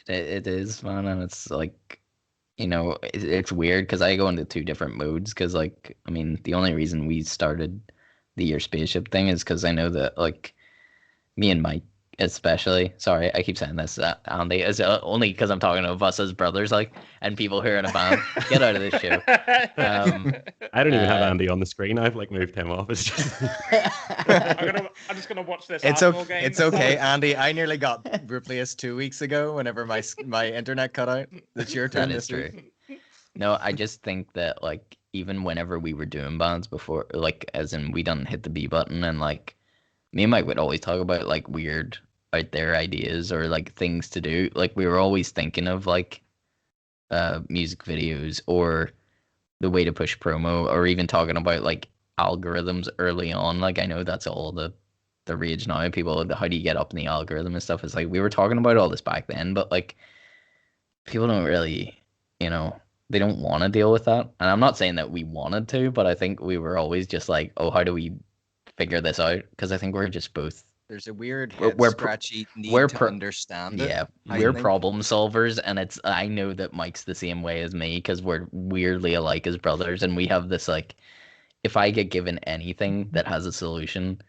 Speaker 1: it is, man, and it's like, you know, it's weird because I go into two different modes. Because like, I mean, the only reason we started the Your Spaceship thing is because I know that like me and Mike especially, sorry I keep saying this, Andy, is only because I'm talking of us as brothers, like, and people who are in a band. Get out of this show.
Speaker 4: I don't even have Andy on the screen. I've like moved him off. It's just
Speaker 3: I'm just gonna watch this.
Speaker 2: It's
Speaker 3: Arsenal game.
Speaker 2: It's okay, Andy. I nearly got replaced 2 weeks ago whenever my internet cut out. It's your turn.
Speaker 1: That is true. No, I just think that like even whenever we were doing bands before, like as in we done hit the B button, and like me and Mike would always talk about like weird out there ideas or like things to do. Like we were always thinking of like music videos or the way to push promo, or even talking about like algorithms early on. Like I know that's all the rage now. People, how do you get up in the algorithm and stuff? It's like we were talking about all this back then, but like people don't really, you know, they don't want to deal with that. And I'm not saying that we wanted to, but I think we were always just like, oh, how do we figure this out? Because I think we're just both,
Speaker 2: there's a weird
Speaker 1: scratchy
Speaker 2: need to understand it.
Speaker 1: Yeah, we're problem solvers, and it's, I know that Mike's the same way as me because we're weirdly alike as brothers, and we have this like, if I get given anything that has a solution,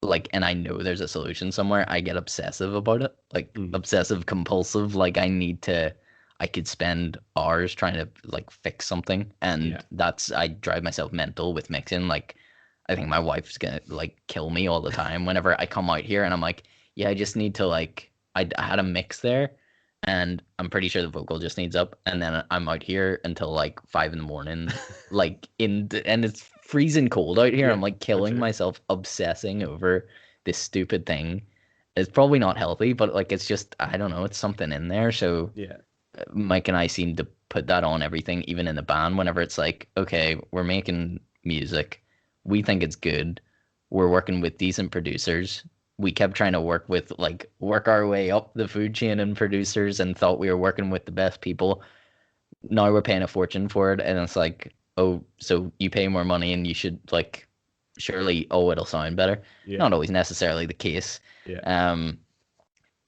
Speaker 1: like, and I know there's a solution somewhere, I get obsessive about it, like obsessive compulsive. Like I could spend hours trying to like fix something, and I drive myself mental with mixing. Like I think my wife's gonna like kill me all the time whenever I come out here and I'm like, yeah, I just need to like, I had a mix there and I'm pretty sure the vocal just needs up, and then I'm out here until like 5 a.m, like and it's freezing cold out here. I'm like killing myself obsessing over this stupid thing. It's probably not healthy, but like it's just, I don't know, it's something in there. So Mike and I seem to put that on everything, even in the band. Whenever it's like, okay, we're making music, we think it's good, we're working with decent producers. We kept trying to work our way up the food chain and producers, and thought we were working with the best people. Now we're paying a fortune for it, and it's like, oh, so you pay more money and you should like, surely, oh, it'll sound better. Not always necessarily the case.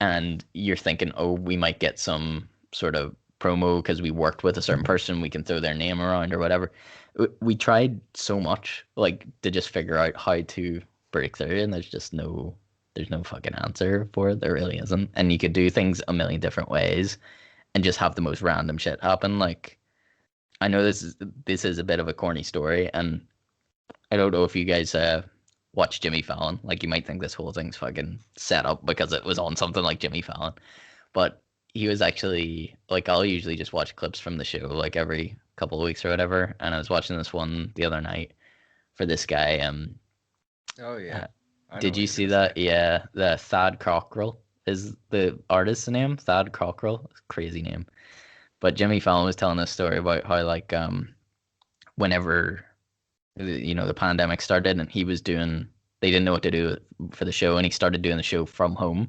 Speaker 1: And you're thinking, oh, we might get some sort of promo because we worked with a certain person, we can throw their name around or whatever. We tried so much like to just figure out how to break through, and there's no fucking answer for it. There really isn't. And you could do things a million different ways and just have the most random shit happen. Like, I know this is a bit of a corny story, and I don't know if you guys watch Jimmy Fallon. Like, you might think this whole thing's fucking set up because it was on something like Jimmy Fallon, but he was actually like, I'll usually just watch clips from the show like every couple of weeks or whatever, and I was watching this one the other night for this guy.
Speaker 2: Oh yeah.
Speaker 1: Did you see that? Yeah, the Thad Cockrell is the artist's name. Thad Cockrell, crazy name. But Jimmy Fallon was telling this story about how like whenever the pandemic started and they didn't know what to do for the show, and he started doing the show from home.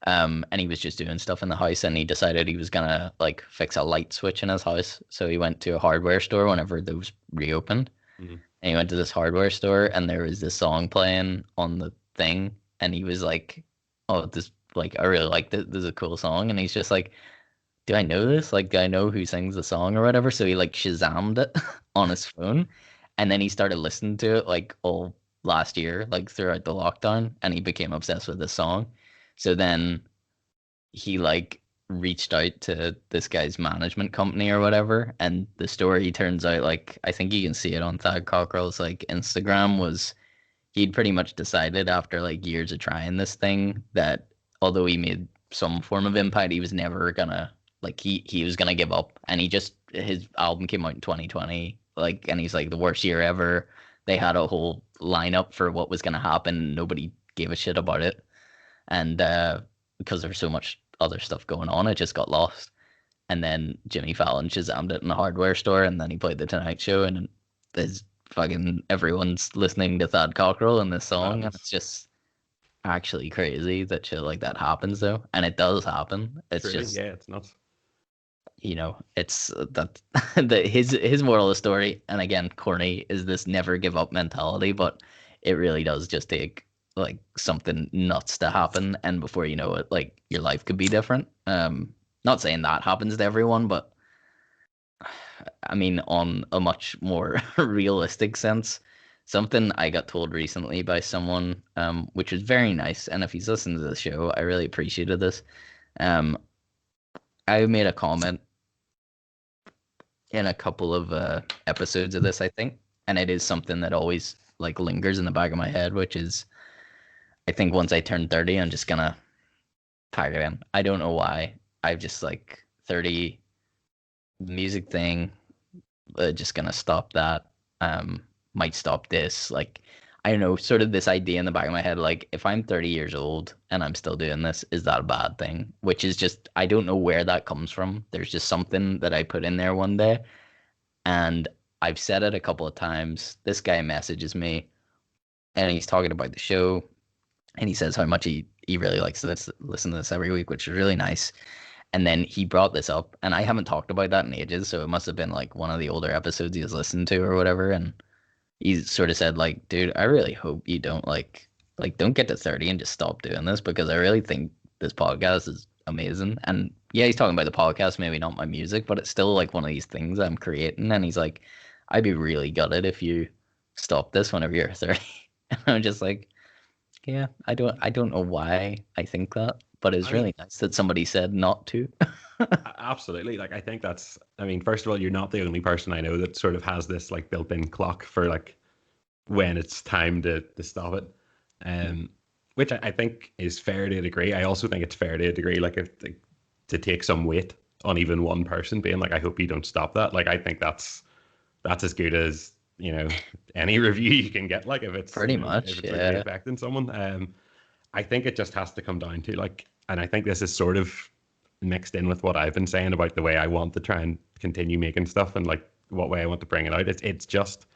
Speaker 1: And he was just doing stuff in the house, and he decided he was gonna like fix a light switch in his house. So he went to a hardware store whenever those reopened.
Speaker 4: Mhm.
Speaker 1: And he went to this hardware store, and there was this song playing on the thing, and he was like, "Oh, this like I really like this. This is a cool song." And he's just like, "Do I know this? Like, do I know who sings the song or whatever?" So he like Shazammed it on his phone, and then he started listening to it like all last year, like throughout the lockdown, and he became obsessed with this song. So then he like reached out to this guy's management company or whatever, and the story turns out, like, I think you can see it on Thad Cockrell's like Instagram, was he'd pretty much decided after like years of trying this thing that although he made some form of impact, he was never gonna like he was gonna give up. And his album came out in 2020, like, and he's like, the worst year ever. They had a whole lineup for what was gonna happen. Nobody gave a shit about it, and because there's so much other stuff going on, it just got lost. And then Jimmy Fallon Shazammed it in a hardware store, and then he played the Tonight Show, and there's fucking everyone's listening to Thad Cockrell in this song, and it's just actually crazy that shit like that happens though, and it does happen. It's
Speaker 4: Truly,
Speaker 1: just,
Speaker 4: yeah, it's nuts.
Speaker 1: it's that his moral of the story, and again, corny, is this never give up mentality, but it really does just take like something nuts to happen, and before you know it, like your life could be different. Not saying that happens to everyone, but I mean, on a much more realistic sense, something I got told recently by someone, which was very nice, and if he's listening to the show, I really appreciated this. Um, I made a comment in a couple of episodes of this, I think, and it is something that always like lingers in the back of my head, which is, I think once I turn 30, I'm just gonna pack it in. I don't know why. I've just like 30 music thing, just gonna stop that. Might stop this. Like, I don't know, sort of this idea in the back of my head, like if I'm 30 years old and I'm still doing this, is that a bad thing? Which is just, I don't know where that comes from. There's just something that I put in there one day, and I've said it a couple of times. This guy messages me, and he's talking about the show, and he says how much he really likes to listen to this every week, which is really nice. And then he brought this up, and I haven't talked about that in ages, so it must have been like one of the older episodes he was listening to or whatever. And he sort of said, like, dude, I really hope you don't don't get to 30 and just stop doing this, because I really think this podcast is amazing. And yeah, he's talking about the podcast, maybe not my music, but it's still like one of these things I'm creating. And he's like, I'd be really gutted if you stop this whenever you're 30. And I'm just like, yeah, I don't know why I think that, but it's really nice that somebody said not to.
Speaker 4: Absolutely. Like, I think that's, I mean, first of all, you're not the only person I know that sort of has this like built-in clock for like when it's time to stop it. Which I think is fair to a degree. I also think it's fair to a degree, like, if like, to take some weight on even one person being like, I hope you don't stop that. Like, I think that's as good as, any review you can get, like, if it's
Speaker 1: pretty much,
Speaker 4: if it's
Speaker 1: yeah,
Speaker 4: really affecting someone. I think it just has to come down to like, and I think this is sort of mixed in with what I've been saying about the way I want to try and continue making stuff and like what way I want to bring it out. It's just,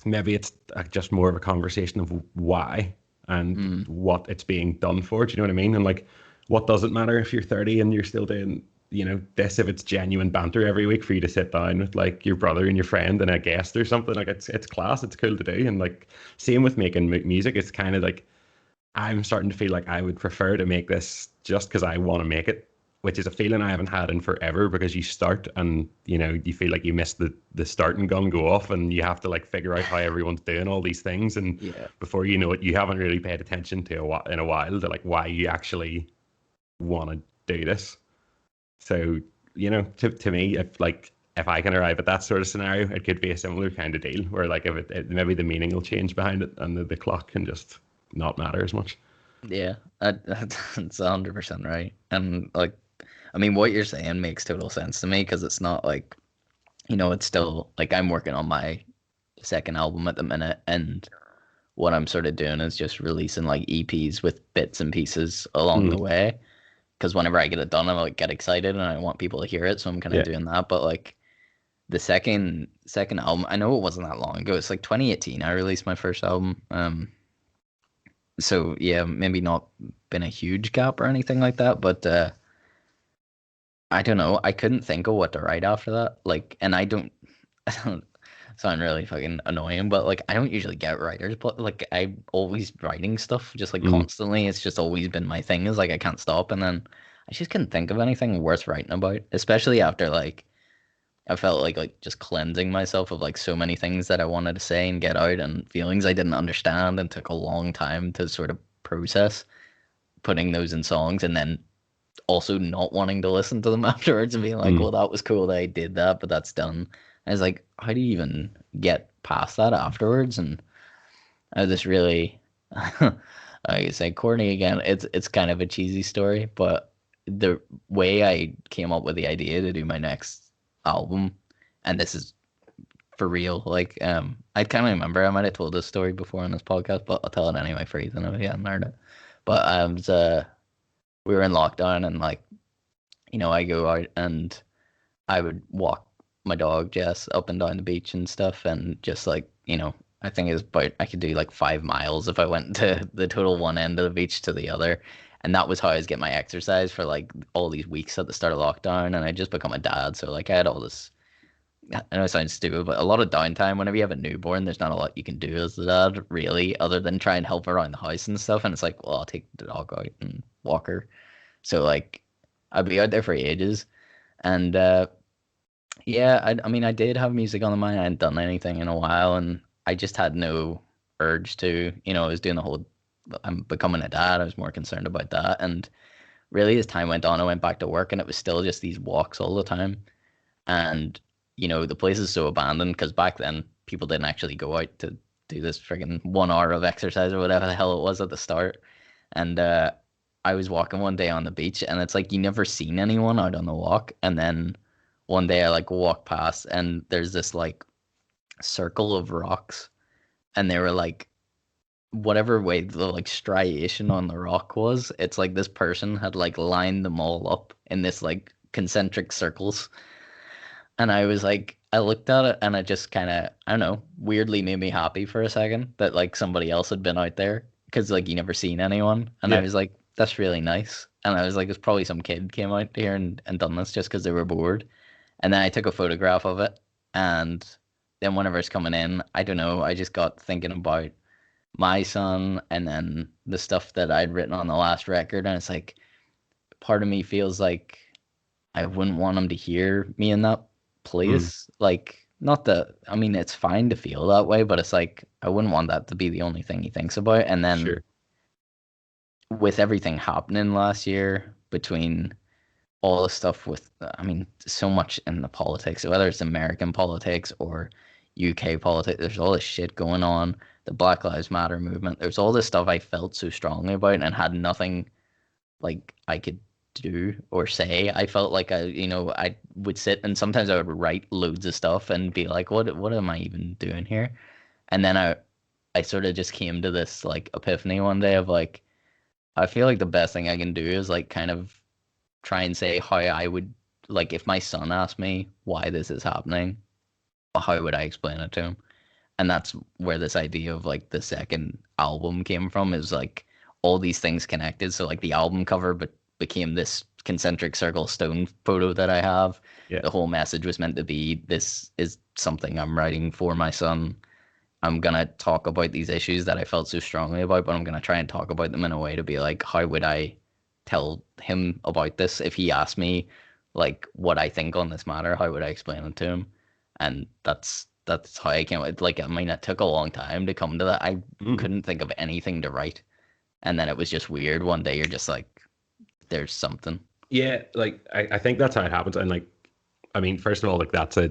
Speaker 4: maybe it's just more of a conversation of why and what it's being done for. Do you know what I mean? And like, what does it matter if you're 30 and you're still doing, this, if it's genuine banter every week for you to sit down with like your brother and your friend and a guest or something, like it's class, it's cool to do. And like, same with making music, it's kind of like, I'm starting to feel like I would prefer to make this just because I want to make it, which is a feeling I haven't had in forever, because you start and, you feel like you missed the starting gun go off, and you have to like figure out how everyone's doing all these things. And before you know it, you haven't really paid attention to in a while to like why you actually want to do this. So, to me, if I can arrive at that sort of scenario, it could be a similar kind of deal where like if it maybe the meaning will change behind it and the clock can just not matter as much.
Speaker 1: Yeah, that's 100% right. And like, I mean, what you're saying makes total sense to me, because it's not like, it's still like I'm working on my second album at the minute, and what I'm sort of doing is just releasing like EPs with bits and pieces along the way. because whenever I get it done, I like get excited and I want people to hear it, so I'm kind of doing that. But like the second album, I know it wasn't that long ago. It's like 2018. I released my first album. So yeah, maybe not been a huge gap or anything like that, but I don't know. I couldn't think of what to write after that. Like, and I don't sound really fucking annoying, but like I don't usually get writers, but like I'm always writing stuff just like constantly. It's just always been my thing. Is like I can't stop, and then I just couldn't think of anything worth writing about, especially after like I felt like just cleansing myself of like so many things that I wanted to say and get out, and feelings I didn't understand and took a long time to sort of process putting those in songs, and then also not wanting to listen to them afterwards and being like, well, that was cool that I did that, but that's done. I was like, how do you even get past that afterwards? And I was just really, I say corny again. It's kind of a cheesy story, but the way I came up with the idea to do my next album, and this is for real, like I can't remember. I might have told this story before on this podcast, but I'll tell it anyway for Ethan if he hadn't heard it. But we were in lockdown, and like, you know, I go out and I would walk my dog Jess up and down the beach and stuff, and just like, you know, I think it's about I could do like 5 miles if I went to the total one end of the beach to the other. And that was how I was getting my exercise for like all these weeks at the start of lockdown. And I just become a dad, so like I had all this, I know it sounds stupid, but a lot of downtime. Whenever you have a newborn, there's not a lot you can do as a dad, really, other than try and help around the house and stuff. And it's like, well, I'll take the dog out and walk her. So like, I'd be out there for ages. And yeah, I mean, I did have music on the mind. I hadn't done anything in a while, and I just had no urge to. You know, I was doing the whole, I'm becoming a dad. I was more concerned about that. And really, as time went on, I went back to work, and it was still just these walks all the time. And you know, the place is so abandoned because back then people didn't actually go out to do this friggin' 1 hour of exercise or whatever the hell it was at the start. And I was walking one day on the beach, and it's like you never seen anyone out on the walk. And then one day I like walk past, and there's this like circle of rocks, and they were like whatever way the like striation on the rock was, it's like this person had like lined them all up in this like concentric circles. And I was like, I looked at it and it just kind of, I don't know, weirdly made me happy for a second that like somebody else had been out there, because like you never seen anyone. And I was like, that's really nice. And I was like, it's probably some kid came out here and done this just because they were bored. And then I took a photograph of it. And then whenever it's coming in, I don't know, I just got thinking about my son and then the stuff that I'd written on the last record. And it's like, part of me feels like I wouldn't want him to hear me in that place. Like, not that, I mean, it's fine to feel that way, but it's like, I wouldn't want that to be the only thing he thinks about. And then with everything happening last year, between all the stuff with, I mean, so much in the politics, whether it's American politics or UK politics, there's all this shit going on. The Black Lives Matter movement, there's all this stuff I felt so strongly about and had nothing like I could do or say. I felt like I would sit and sometimes I would write loads of stuff and be like, what am I even doing here? And then I sort of just came to this like epiphany one day of like, I feel like the best thing I can do is like kind of try and say how I would, like, if my son asked me why this is happening, how would I explain it to him? And that's where this idea of like the second album came from, is like all these things connected. So like the album cover became this concentric circle stone photo that I have. The whole message was meant to be, this is something I'm writing for my son. I'm going to talk about these issues that I felt so strongly about, but I'm going to try and talk about them in a way to be like, how would I tell him about this? If he asked me like what I think on this matter, how would I explain it to him? And that's how I came with, like, I mean, it took a long time to come to that. I couldn't think of anything to write. And then it was just weird. One day you're just like, there's something.
Speaker 4: Yeah, like I think that's how it happens. And like, I mean, first of all, like that's a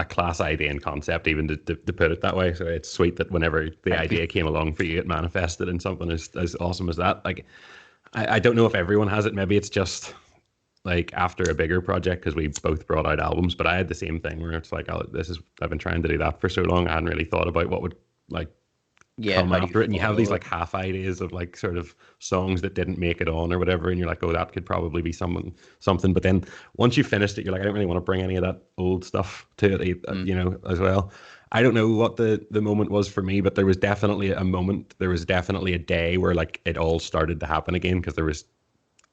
Speaker 4: class idea and concept, even to put it that way. So it's sweet that whenever the idea came along for you, it manifested in something as awesome as that. Like, I don't know if everyone has it. Maybe it's just like after a bigger project, because we both brought out albums, but I had the same thing where it's like, I've been trying to do that for so long. I hadn't really thought about what would like come after it, and you have these like half ideas of like sort of songs that didn't make it on or whatever, and you're like, oh, that could probably be something. But then once you finished it, you're like, I don't really want to bring any of that old stuff to it, you know, as well. I don't know what the moment was for me, but there was definitely a moment. There was definitely a day where like it all started to happen again, because there was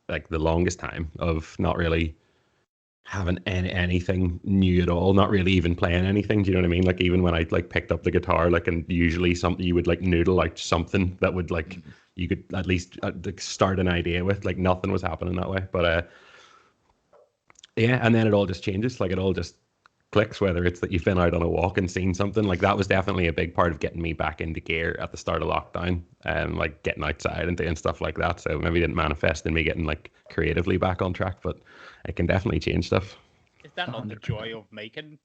Speaker 4: like the longest time of not really having anything new at all, not really even playing anything. Do you know what I mean? Like even when I like picked up the guitar, like, and usually something you would like noodle like something that would like you could at least start an idea with. Like nothing was happening that way. But yeah, and then it all just changes. Like it all just clicks, whether it's that you've been out on a walk and seen something. Like that was definitely a big part of getting me back into gear at the start of lockdown, and like getting outside and doing stuff like that. So maybe it didn't manifest in me getting like creatively back on track, but it can definitely change stuff.
Speaker 3: Is that not the joy of making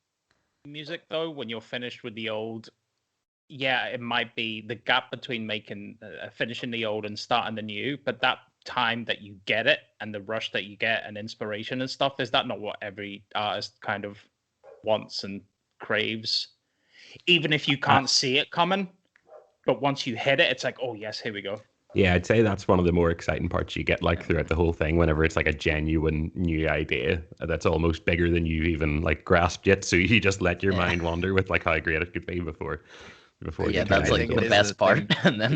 Speaker 3: music though, when you're finished with the old? Yeah, it might be the gap between making finishing the old and starting the new, but that time that you get it and the rush that you get and inspiration and stuff, is that not what every artist kind of wants and craves, even if you can't see it coming? But once you hit it, it's like, oh yes, here we go.
Speaker 4: Yeah, I'd say that's one of the more exciting parts you get like throughout the whole thing, whenever it's like a genuine new idea that's almost bigger than you even like grasped yet, so you just let your mind wander with like how great it could be before
Speaker 1: yeah, that's like the best part. And then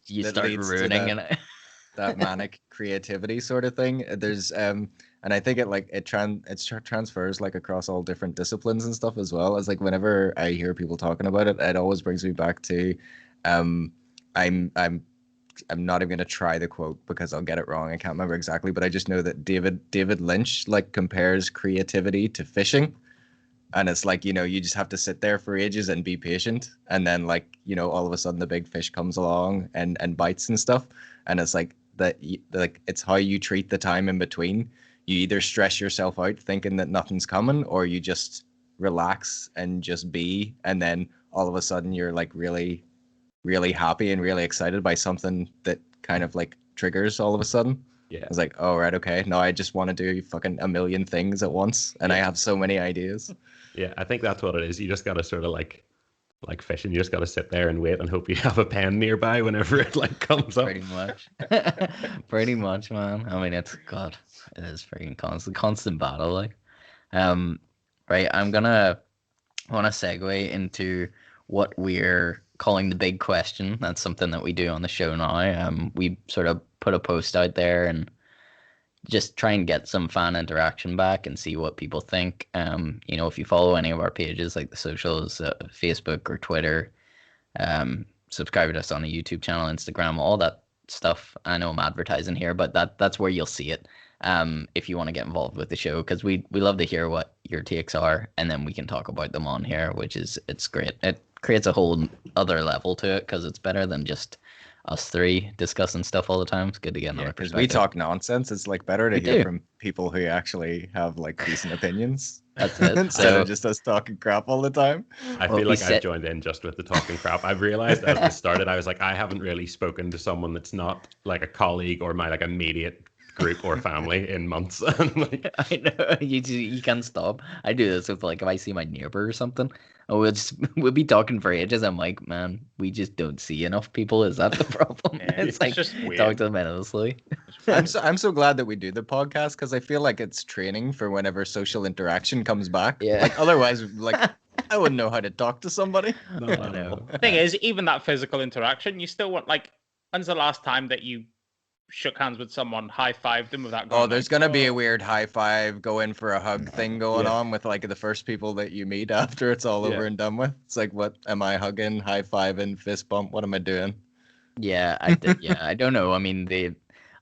Speaker 1: you start ruining it.
Speaker 2: That manic creativity sort of thing. There's and I think it transfers like across all different disciplines and stuff as well. As like whenever I hear people talking about it, it always brings me back to I'm not even going to try the quote because I'll get it wrong. I can't remember exactly, but I just know that David Lynch like compares creativity to fishing. And it's like, you know, you just have to sit there for ages and be patient. And then like, you know, all of a sudden the big fish comes along and bites and stuff. And it's like that, like, it's how you treat the time in between. You either stress yourself out thinking that nothing's coming, or you just relax and just be. And then all of a sudden you're like really happy and really excited by something that kind of like triggers all of a sudden.
Speaker 4: Yeah.
Speaker 2: It's like, oh, right, okay. Now I just want to do fucking a million things at once, and I have so many ideas.
Speaker 4: Yeah, I think that's what it is. You just got to sort of like fishing, you just got to sit there and wait and hope you have a pen nearby whenever it like comes up.
Speaker 1: Pretty much. Pretty much, man. I mean, it is freaking constant battle. Like, right. I want to segue into what we're calling the big question. That's something that we do on the show now. We sort of put a post out there and just try and get some fan interaction back and see what people think. You know, if you follow any of our pages, like the socials, Facebook or Twitter, subscribe to us on the YouTube channel, Instagram, all that stuff. I know I'm advertising here, but that's where you'll see it. If you want to get involved with the show, because we love to hear what your takes are, and then we can talk about them on here, it's great. It creates a whole other level to it because it's better than just us three discussing stuff all the time. It's good to get another perspective.
Speaker 2: Because we talk nonsense. It's like better to hear from people who actually have like decent opinions.
Speaker 1: That's it.
Speaker 2: Instead of just us talking crap all the time.
Speaker 4: I feel like I've joined in just with the talking crap. I've realized as we started, I was like, I haven't really spoken to someone that's not like a colleague or my like immediate group or family in months. Like,
Speaker 1: I know you can't stop. I do this with like if I see my neighbor or something, we'll be talking for ages. I'm like, man, we just don't see enough people. Is that the problem? It's like just talk to them endlessly.
Speaker 2: I'm so glad that we do the podcast, because I feel like it's training for whenever social interaction comes back.
Speaker 1: Yeah.
Speaker 2: Like otherwise, like I wouldn't know how to talk to somebody.
Speaker 1: No, I know.
Speaker 3: The thing is, even that physical interaction, you still want, like, when's the last time that you shook hands with someone, high-fived them without going,
Speaker 2: there's gonna be a weird high five, go in for a hug thing going on with like the first people that you meet after it's all over and done with. It's like, what am I hugging, high fiving, fist bump? What am I doing?
Speaker 1: Yeah, I don't know. I mean,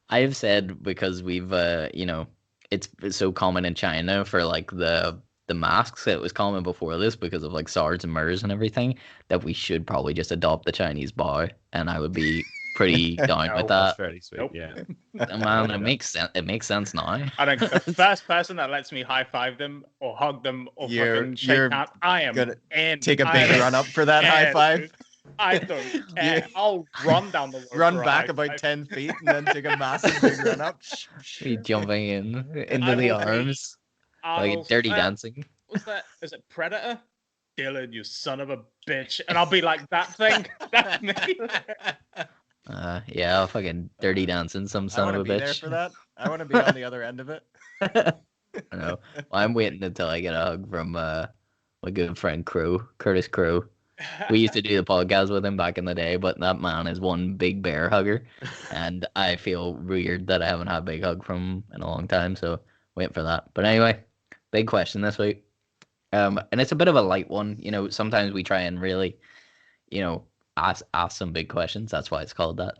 Speaker 1: I have said, because we've you know, it's so common in China for like the masks. It was common before this because of like SARS and MERS and everything, that we should probably just adopt the Chinese bow, and I would be pretty down with that.
Speaker 4: That's fairly sweet.
Speaker 3: Nope.
Speaker 4: Yeah.
Speaker 1: Man, it makes sense. It makes sense now.
Speaker 3: I think the first person that lets me high five them or hug them or fucking shake hands, I am in.
Speaker 2: Take a big run up for that high five.
Speaker 3: I don't care. I'll run down the road.
Speaker 2: Run back about 10 feet and then take a massive big run up.
Speaker 1: Be jumping into the arms like Dirty Dancing.
Speaker 3: What's that? Is it Predator? Dylan, you son of a bitch, and I'll be like, that thing, that's me.
Speaker 1: Yeah, I'll fucking Dirty Dancing some son of a bitch.
Speaker 2: I want to be there for that. I want to be on the other end of it.
Speaker 1: I know. Well, I'm waiting until I get a hug from my good friend Curtis Crow. We used to do the podcast with him back in the day, but that man is one big bear hugger, and I feel weird that I haven't had a big hug from him in a long time. So waiting for that. But anyway, big question this week, and it's a bit of a light one. You know, sometimes we try and really, you know, ask some big questions. That's why it's called that.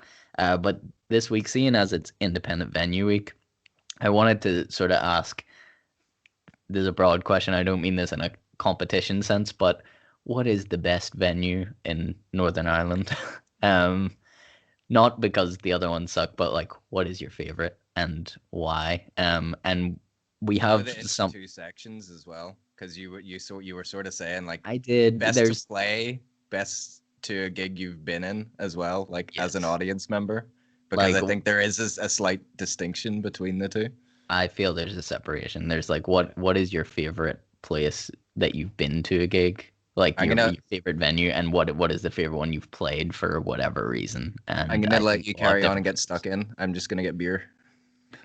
Speaker 1: But this week, seeing as it's Independent Venue Week, I wanted to sort of ask. There's a broad question. I don't mean this in a competition sense, but what is the best venue in Northern Ireland? Not because the other ones suck, but like, what is your favorite and why? And we have some
Speaker 2: 2 sections as well, because you were sort of saying like
Speaker 1: I did.
Speaker 2: Best to play, best to a gig you've been in as well, like as an audience member, because like, I think there is a slight distinction between the two.
Speaker 1: I feel there's a separation. There's like, what is your favorite place that you've been to a gig? Like your favorite venue, and what is the favorite one you've played for whatever reason? And
Speaker 2: I'm gonna let you carry on and get stuck in. I'm just gonna get beer.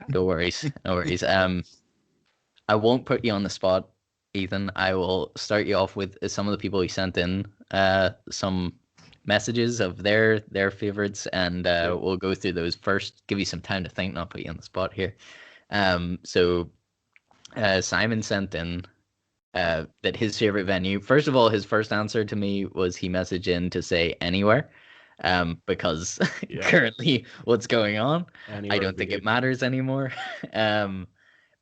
Speaker 1: No worries, no worries. I won't put you on the spot, Ethan. I will start you off with some of the people who sent in some messages of their favorites, and we'll go through those first. Give you some time to think, not put you on the spot here. So Simon sent in that his favorite venue. First of all, his first answer to me was he messaged in to say anywhere, because currently what's going on, anywhere I don't think it matters anymore.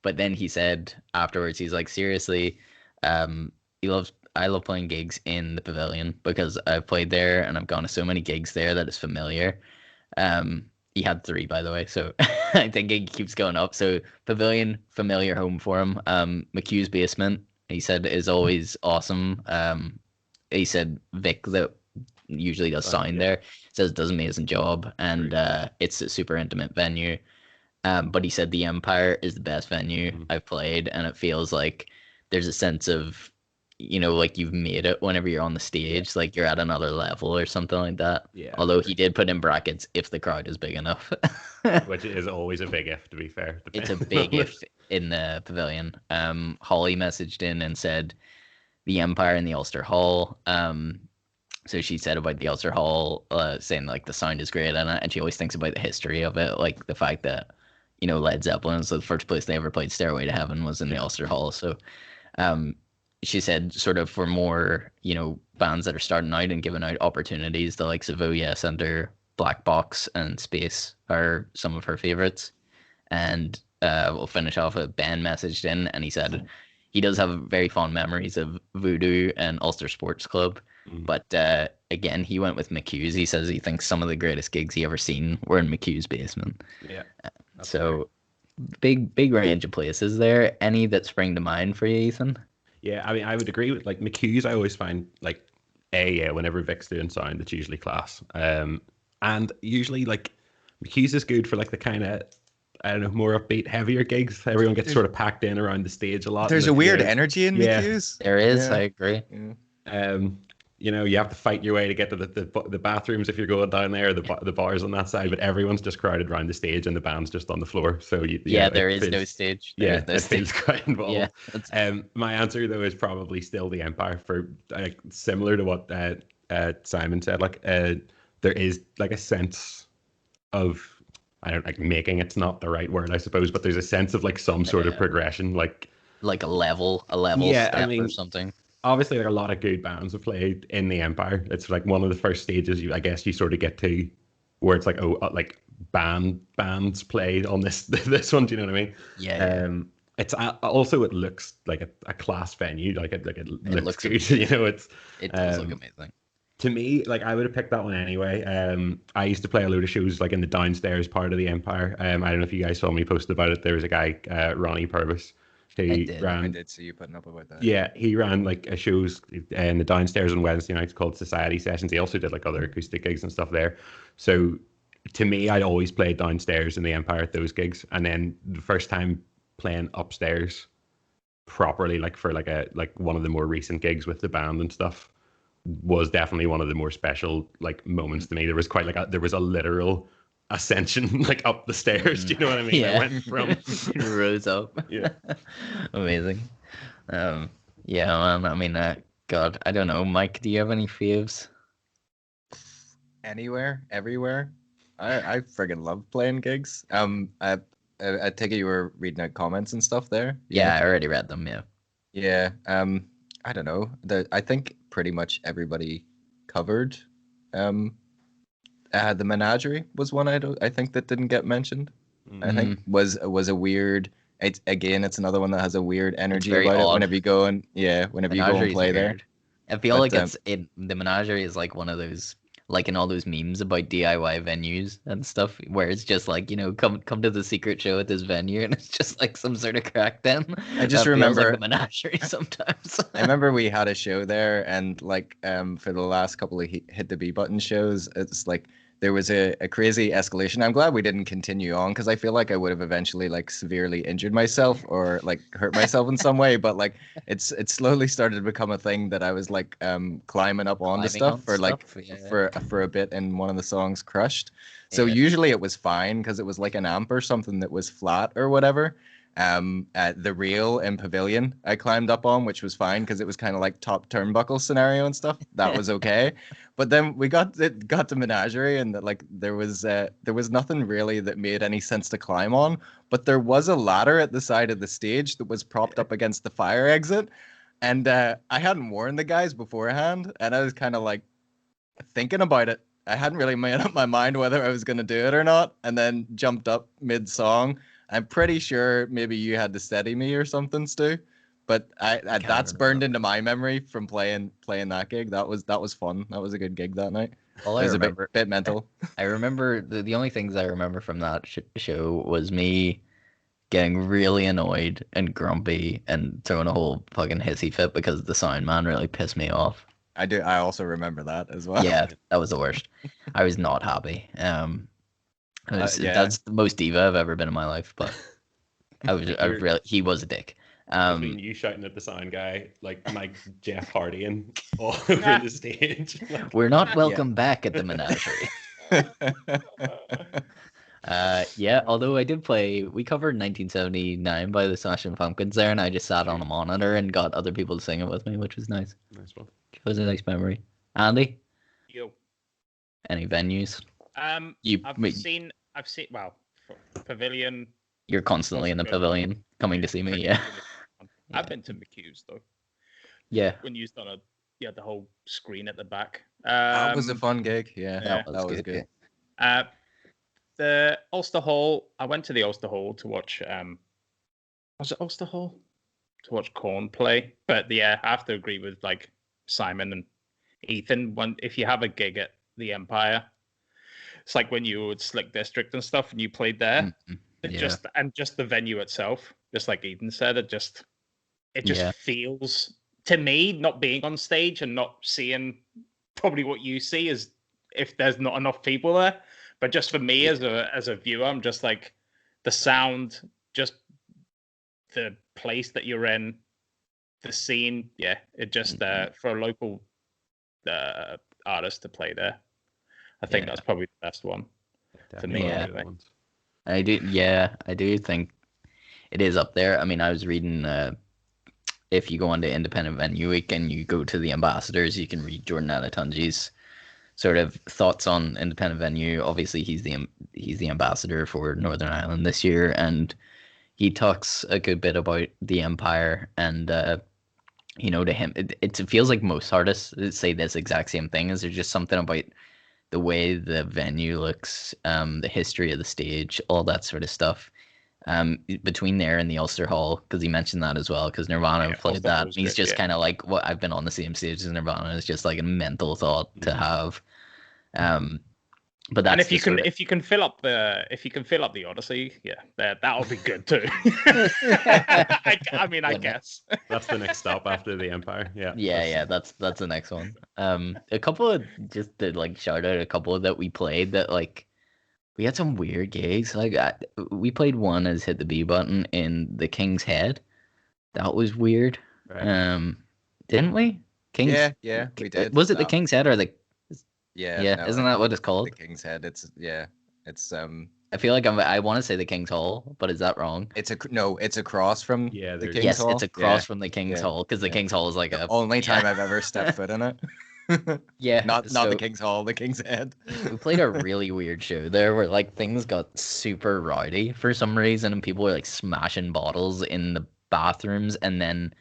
Speaker 1: But then he said afterwards, he's like, seriously, I love playing gigs in the Pavilion because I've played there and I've gone to so many gigs there that it's familiar. He had 3, by the way, so I think it keeps going up. So Pavilion, familiar home for him. McHugh's Basement, he said, is always awesome. He said Vic, that usually does sound there, says does an amazing job, and it's a super intimate venue. But he said the Empire is the best venue I've played, and it feels like there's a sense of, you know, like you've made it whenever you're on the stage, like you're at another level or something like that. Yeah. Although he did put in brackets, if the crowd is big enough.
Speaker 4: Which is always a big if, to be fair.
Speaker 1: It's a big if in the Pavilion. Holly messaged in and said the Empire in the Ulster Hall. So she said about the Ulster Hall, saying like the sound is great, and she always thinks about the history of it, like the fact that, you know, Led Zeppelin, so the first place they ever played Stairway to Heaven was in the Ulster Hall. So she said sort of for more, you know, bands that are starting out and giving out opportunities, the likes of OES Center, Black Box, and Space are some of her favorites. And we'll finish off with Ben messaged in, and he said he does have very fond memories of Voodoo and Ulster Sports Club. But again, he went with McHugh's. He says he thinks some of the greatest gigs he ever seen were in McHugh's Basement. Yeah. So big range of places there. Any that spring to mind for you, Ethan?
Speaker 4: Yeah, I mean, I would agree with like McHugh's. I always find like whenever Vic's doing sound, it's usually class. And usually like McHugh's is good for like the kind of, I don't know, more upbeat, heavier gigs. Everyone gets sort of packed in around the stage a lot.
Speaker 2: There's a weird energy in McHugh's.
Speaker 1: There is, I agree.
Speaker 4: Yeah. You know, you have to fight your way to get to the bathrooms if you're going down there, the bars on that side, but everyone's just crowded around the stage and the band's just on the floor. So
Speaker 1: there is no stage.
Speaker 4: It feels quite involved. Yeah, my answer though is probably still the Empire, for similar to what Simon said. Like there is like a sense of, I don't like making, it's not the right word, I suppose, but there's a sense of like some sort of progression, like
Speaker 1: a level step or something.
Speaker 4: Obviously, like a lot of good bands have played in the Empire. It's like one of the first stages you sort of get to, where it's like, like bands played on this one. Do you know what I mean?
Speaker 1: Yeah.
Speaker 4: It's also, it looks like a class venue. Like it looks good. You know, it
Speaker 1: does look amazing.
Speaker 4: To me, like I would have picked that one anyway. I used to play a load of shows like in the downstairs part of the Empire. I don't know if you guys saw me post about it. There was a guy, Ronnie Purvis. I
Speaker 2: did see you putting up about that.
Speaker 4: Yeah, he ran like a shows in the downstairs on Wednesday nights called Society Sessions. He also did like other acoustic gigs and stuff there. So to me, I'd always played downstairs in the Empire at those gigs, and then the first time playing upstairs properly, like for like one of the more recent gigs with the band and stuff, was definitely one of the more special like moments to me. There was quite like there was a literal ascension like up the stairs. Do you know what I mean?
Speaker 1: Yeah.
Speaker 4: I went from
Speaker 1: rose up.
Speaker 4: Yeah.
Speaker 1: Amazing. Yeah, man. I mean, God, I don't know, Mike. Do you have any faves?
Speaker 2: Anywhere, everywhere. I friggin' love playing gigs. I take it you were reading out comments and stuff there.
Speaker 1: Yeah, I already read them. Yeah.
Speaker 2: Yeah. I don't know. I think pretty much everybody covered. The Menagerie was one I think that didn't get mentioned. I think was a weird. It's another one that has a weird energy
Speaker 1: very
Speaker 2: about
Speaker 1: odd.
Speaker 2: it. Whenever you go and
Speaker 1: Menagerie's
Speaker 2: play there.
Speaker 1: weird. I feel like the Menagerie is like one of those, like in all those memes about DIY venues and stuff, where it's just like, come to the secret show at this venue, and it's just like some sort of crackdown.
Speaker 2: I just
Speaker 1: That feels
Speaker 2: remember
Speaker 1: like the Menagerie sometimes.
Speaker 2: I remember we had a show there, and like for the last couple of Hit the B Button shows, it's like there was a crazy escalation. I'm glad we didn't continue on, because I feel like I would have eventually like severely injured myself or like hurt myself in some way. But like it slowly started to become a thing that I was like climbing up onto stuff for like for a bit in one of the songs, Crushed. So usually it was fine because it was like an amp or something that was flat or whatever. At the rail in Pavilion I climbed up on, which was fine because it was kind of like top turnbuckle scenario and stuff. That was okay. But then we got to Menagerie, and like there was nothing really that made any sense to climb on, but there was a ladder at the side of the stage that was propped up against the fire exit, and I hadn't warned the guys beforehand, and I was kind of like thinking about it. I hadn't really made up my mind whether I was going to do it or not, and then jumped up mid-song. I'm pretty sure maybe you had to steady me or something, Stu. But that's burned into my memory from playing that gig. That was fun. That was a good gig that night.
Speaker 1: All
Speaker 2: it
Speaker 1: I
Speaker 2: was
Speaker 1: remember,
Speaker 2: a bit mental.
Speaker 1: I remember the only things I remember from that show was me getting really annoyed and grumpy and throwing a whole fucking hissy fit because the sound man really pissed me off.
Speaker 2: I do. I also remember that as well.
Speaker 1: Yeah, that was the worst. I was not happy. That's the most diva I've ever been in my life. But he was a dick.
Speaker 4: Between you shouting at the sound guy, like Jeff Hardy and all over the stage.
Speaker 1: We're not welcome back at the Menagerie. Although I did play, we covered 1979 by the Smashing Pumpkins there, and I just sat on a monitor and got other people to sing it with me, which was nice.
Speaker 4: Nice one.
Speaker 1: It was a nice memory. Andy?
Speaker 3: Yo.
Speaker 1: Any venues?
Speaker 3: I've seen Pavilion.
Speaker 1: You're constantly in the Pavilion coming to see me, yeah.
Speaker 3: I've been to McHugh's though.
Speaker 1: Yeah.
Speaker 3: When you done the whole screen at the back.
Speaker 2: That was a fun gig. Yeah,
Speaker 1: that was good.
Speaker 3: The Ulster Hall. I went to the Ulster Hall to watch. Was it Ulster Hall? To watch Korn play. But yeah, I have to agree with like Simon and Ethan. If you have a gig at the Empire, it's like when you would Slick District and stuff, and you played there. Mm-hmm. Just the venue itself, just like Ethan said, it just feels to me, not being on stage and not seeing probably what you see is if there's not enough people there. But just for me as a viewer, I'm just like the sound, just the place that you're in, the scene. Yeah, it just for a local artist to play there, I think that's probably the best one for me. Anyway.
Speaker 1: I do think it is up there. I mean, I was reading if you go on to Independent Venue Week and you go to the ambassadors, you can read Jordan Alatunji's sort of thoughts on Independent Venue. Obviously, he's the ambassador for Northern Ireland this year, and he talks a good bit about the Empire. And to him, it feels like most artists say this exact same thing. Is there's just something about the way the venue looks, the history of the stage, all that sort of stuff. Between there and the Ulster Hall, because he mentioned that as well, because Nirvana played that. And he's just kind of like, well, I've been on the same stage as Nirvana. It's just like a mental thought to have. But that's,
Speaker 3: and if you can fill up the Odyssey, that'll be good too. I guess
Speaker 4: that's the next stop after the Empire.
Speaker 1: That's the next one. A couple of, just to like shout out a couple that we played that like we had some weird gigs. Like we played one as Hit the B Button in the King's Head. That was weird.
Speaker 4: Right.
Speaker 1: Didn't we? King's.
Speaker 2: Yeah, we did.
Speaker 1: Was it the King's Head or the?
Speaker 2: Yeah, no,
Speaker 1: isn't that what it's called?
Speaker 2: The King's Head. It's
Speaker 1: I feel like I want to say the King's Hall, but is that wrong?
Speaker 2: It's across from the King's
Speaker 1: yes,
Speaker 2: Hall.
Speaker 1: it's across from the King's Hall because the King's Hall is like
Speaker 2: the only time I've ever stepped foot in it.
Speaker 1: Yeah,
Speaker 2: not the King's Hall, the King's Head.
Speaker 1: We played a really weird show there where like things got super rowdy for some reason and people were like smashing bottles in the bathrooms, and then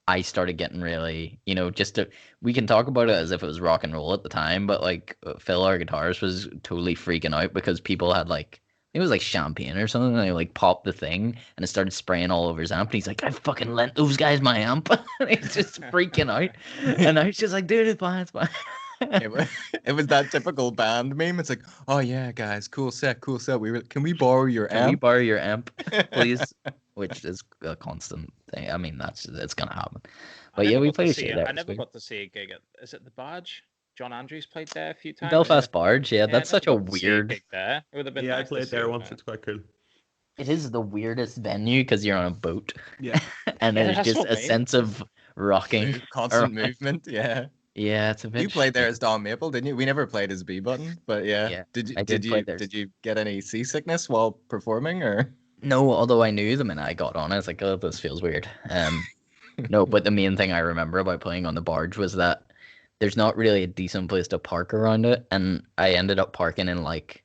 Speaker 1: I started getting really, we can talk about it as if it was rock and roll at the time, but like Phil, our guitarist, was totally freaking out because people had like, it was like champagne or something, and they like popped the thing and it started spraying all over his amp, and he's like, I fucking lent those guys my amp. And he's just freaking out. And I was just like, dude, it's fine.
Speaker 2: It was that typical band meme. It's like, oh yeah, guys, cool set. Can we borrow your amp?
Speaker 1: Can we borrow your amp, please? Which is a constant thing. I mean, it's gonna happen. But yeah, we played a show there.
Speaker 3: I never got to see a gig is it the Barge? John Andrews played there a few times.
Speaker 1: Belfast Barge, yeah, that's such a weird
Speaker 3: gig there. It would have been
Speaker 4: nice I played there once. It's quite cool.
Speaker 1: It is the weirdest venue because you're on a boat.
Speaker 4: Yeah.
Speaker 1: And there's just a sense of rocking.
Speaker 2: Constant movement, yeah.
Speaker 1: Yeah, it's a bit.
Speaker 2: You played there as Don Maple, didn't you? We never played as B Button, but yeah. Did you get any seasickness while performing, or?
Speaker 1: No, although I knew the minute I got on, I was like, oh, this feels weird. No, but the main thing I remember about playing on the Barge was that there's not really a decent place to park around it, and I ended up parking in like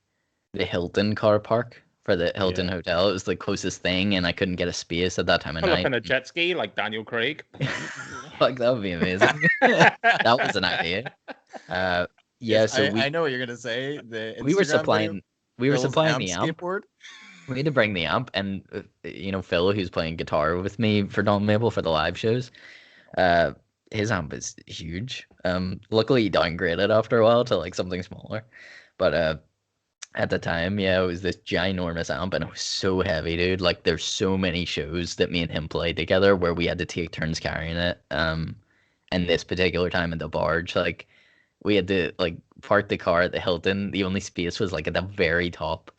Speaker 1: the Hilton car park for the Hilton Hotel. It was the closest thing, and I couldn't get a space at that time of night.
Speaker 3: Pull up in a jet ski like Daniel Craig.
Speaker 1: Fuck, that would be amazing. That was an idea. Yeah, so
Speaker 2: I know what you're gonna say.
Speaker 1: We were supplying the amp.
Speaker 2: Skateboard.
Speaker 1: We had to bring the amp, and Phil, who's playing guitar with me for Don Mabel for the live shows, his amp is huge. Luckily he downgraded after a while to like something smaller, but at the time, it was this ginormous amp, and it was so heavy, dude. Like there's so many shows that me and him played together where we had to take turns carrying it. And this particular time at the Barge, like we had to like park the car at the Hilton. The only space was like at the very top.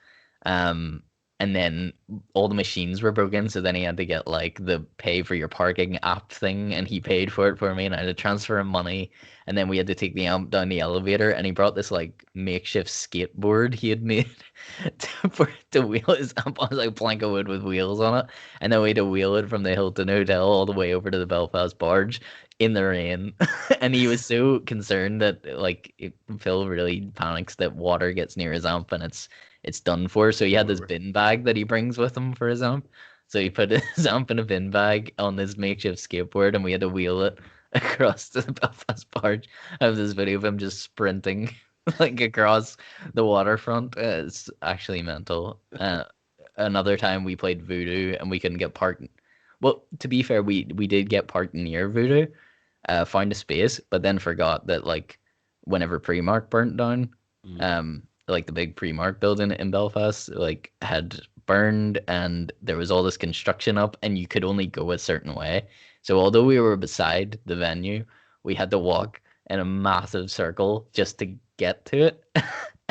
Speaker 1: And then all the machines were broken, so then he had to get like the pay for your parking app thing, and he paid for it for me, and I had to transfer him money. And then we had to take the amp down the elevator, and he brought this like makeshift skateboard he had made to wheel his amp on, like a plank of wood with wheels on it. And then we had to wheel it from the Hilton Hotel all the way over to the Belfast Barge in the rain. And he was so concerned that Phil really panics that water gets near his amp and it's done for. So he had this bin bag that he brings with him for his amp. So he put his amp in a bin bag on this makeshift skateboard, and we had to wheel it across the Belfast Barge. I have this video of him just sprinting like across the waterfront. It's actually mental. Another time we played Voodoo and we couldn't get parked. Well, to be fair, we did get parked near Voodoo, found a space, but then forgot that like whenever Primark burnt down, like the big Primark building in Belfast like had burned, and there was all this construction up, and you could only go a certain way. So although we were beside the venue, we had to walk in a massive circle just to get to it.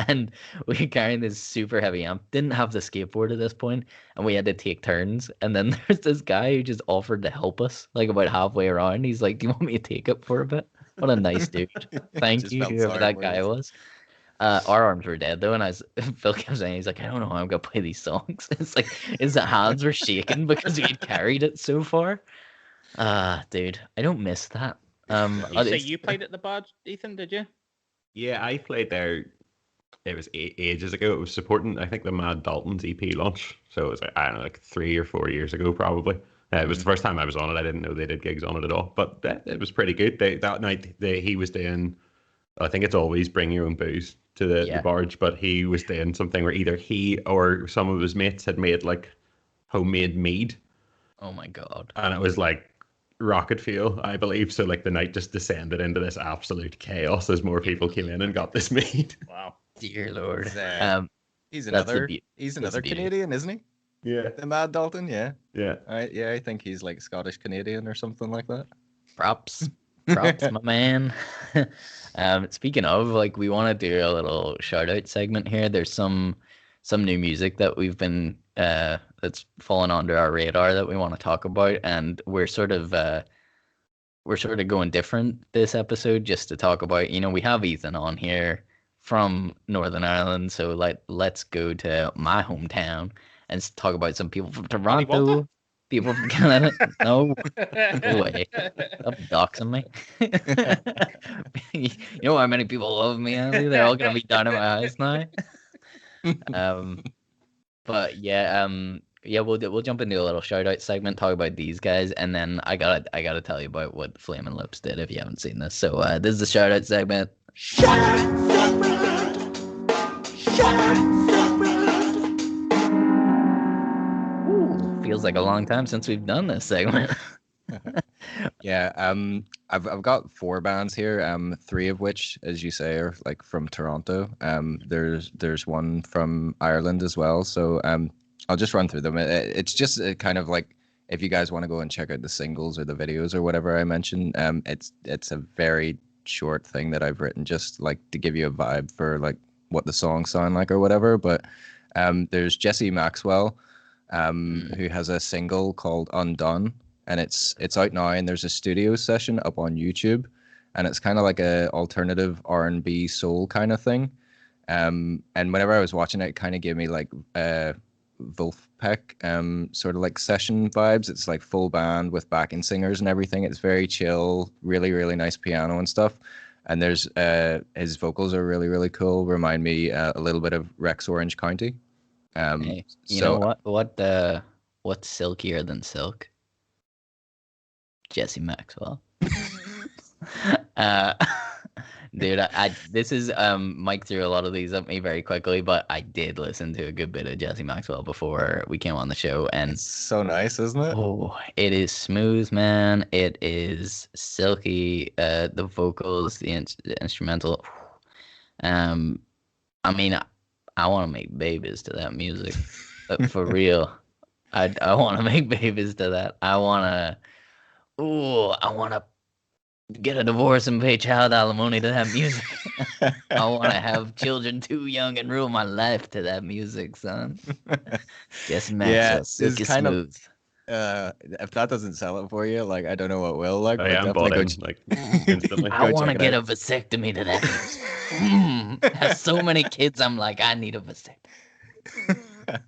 Speaker 1: And we were carrying this super heavy amp, didn't have the skateboard at this point, and we had to take turns. And then there's this guy who just offered to help us like about halfway around. He's like, do you want me to take it for a bit? What a nice dude. Thank you, whoever that guy was. Our arms were dead though, and Phil kept saying, he's like, I don't know how I'm gonna play these songs. It's like his hands were shaking because he had carried it so far. Dude, I don't miss that.
Speaker 3: You say you played at the Barge, Ethan? Did you?
Speaker 4: Yeah, I played there. It was ages ago. It was supporting, I think, the Mad Dalton's EP launch. So it was I don't know, like 3 or 4 years ago, probably. It was the first time I was on it. I didn't know they did gigs on it at all, but it was pretty good. That night, he was doing. I think it's always bring your own booze to the Barge, but he was doing something where either he or some of his mates had made like homemade mead.
Speaker 1: Oh my god!
Speaker 4: And it was like rocket fuel, I believe. So like the night just descended into this absolute chaos as more people came in and got this mead.
Speaker 3: Wow,
Speaker 1: dear lord!
Speaker 2: He's another Canadian, isn't he?
Speaker 4: Yeah,
Speaker 2: the Mad Dalton. Yeah.
Speaker 4: I
Speaker 2: think he's like Scottish Canadian or something like that.
Speaker 1: Props, my man. Speaking of, like, we want to do a little shout out segment here. There's some new music that we've been that's fallen under our radar that we want to talk about, and we're sort of we're sort of going different this episode just to talk about, we have Ethan on here from Northern Ireland, so let's go to my hometown and talk about some people from Toronto, people from Canada. No, go away. Stop doxing me. You know how many people love me, Andy? They're all gonna be down in my house now. But yeah, we'll jump into a little shout out segment, talk about these guys, and then I gotta tell you about what Flamin' Lips did if you haven't seen this. So this is the shout out segment. Shout out segment. Shout out segment. Ooh, feels like a long time since we've done this segment.
Speaker 2: Yeah, I've got 4 bands here, 3 of which, as you say, are like from Toronto. There's one from Ireland as well. So I'll just run through them. It's just kind of like, if you guys want to go and check out the singles or the videos or whatever I mentioned, it's a very short thing that I've written just like to give you a vibe for like what the songs sound like or whatever. But there's Jesse Maxwell, who has a single called Undone. And it's out now, and there's a studio session up on YouTube, and it's kind of like a alternative R&B soul kind of thing. And whenever I was watching it, it kind of gave me like Wolfpack sort of like session vibes. It's like full band with backing singers and everything. It's very chill, really, really nice piano and stuff. And there's his vocals are really, really cool. Remind me a little bit of Rex Orange County.
Speaker 1: Hey, you know what's silkier than silk? Jesse Maxwell. Dude, this is Mike threw a lot of these at me very quickly, but I did listen to a good bit of Jesse Maxwell before we came on the show, and
Speaker 2: it's so nice, isn't it?
Speaker 1: Oh, it is smooth, man. It is silky. The vocals, the instrumental. I mean, I want to make babies to that music, for real. I want to make babies to that. I want to get a divorce and pay child alimony to that music. I want to have children too young and rule my life to that music, son. Just Maxwell, silky smooth.
Speaker 2: If that doesn't sell it for you, like I don't know what will. Like,
Speaker 4: I'm bought in, like instantly.
Speaker 1: I want to get a vasectomy to that. Has so many kids. I'm like, I need a vasectomy.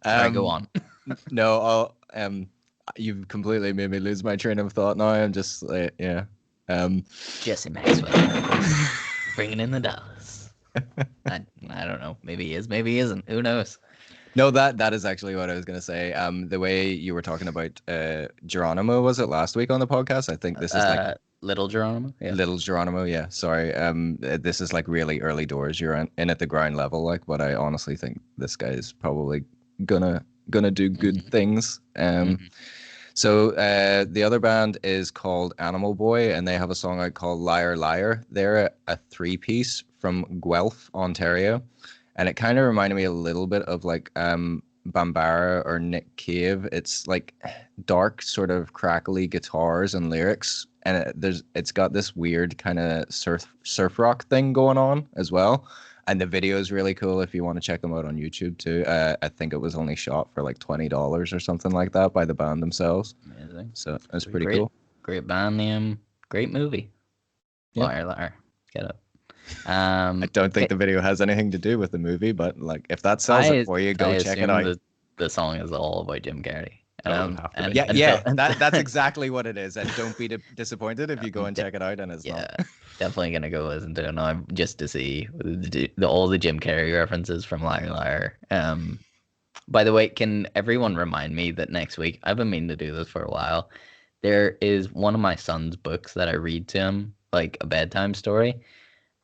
Speaker 1: Sorry, go on.
Speaker 2: No, you've completely made me lose my train of thought now. I'm just like, yeah.
Speaker 1: Jesse Maxwell, bringing in the dollars. I don't know. Maybe he is. Maybe he isn't. Who knows?
Speaker 2: No, that is actually what I was gonna say. The way you were talking about Geronimo, was it last week on the podcast? I think this is like
Speaker 1: Little Geronimo. Yeah.
Speaker 2: Little Geronimo, yeah. Sorry. This is like really early doors. You're in at the ground level, like. But I honestly think this guy is probably gonna do good things. So the other band is called Animal Boy, and they have a song out called Liar Liar. They're a 3-piece from Guelph, Ontario, and it kind of reminded me a little bit of like Bambara or Nick Cave. It's like dark, sort of crackly guitars and lyrics, and it's got this weird kind of surf rock thing going on as well. And the video is really cool if you want to check them out on YouTube too. I think it was only shot for like $20 or something like that by the band themselves.
Speaker 1: Amazing.
Speaker 2: So that's pretty cool.
Speaker 1: Great band name. Great movie. Yeah. Liar, liar. Get up.
Speaker 2: I don't think the video has anything to do with the movie, but like if that sells it for you, go check it out.
Speaker 1: The song is all about Jim Carrey.
Speaker 2: That's exactly what it is. And don't be disappointed if you go and check it out and it's not.
Speaker 1: Definitely gonna go listen to it now just to see all the Jim Carrey references from Liar Liar. By the way, can everyone remind me that next week, I've been meaning to do this for a while, there is one of my son's books that I read to him, like a bedtime story,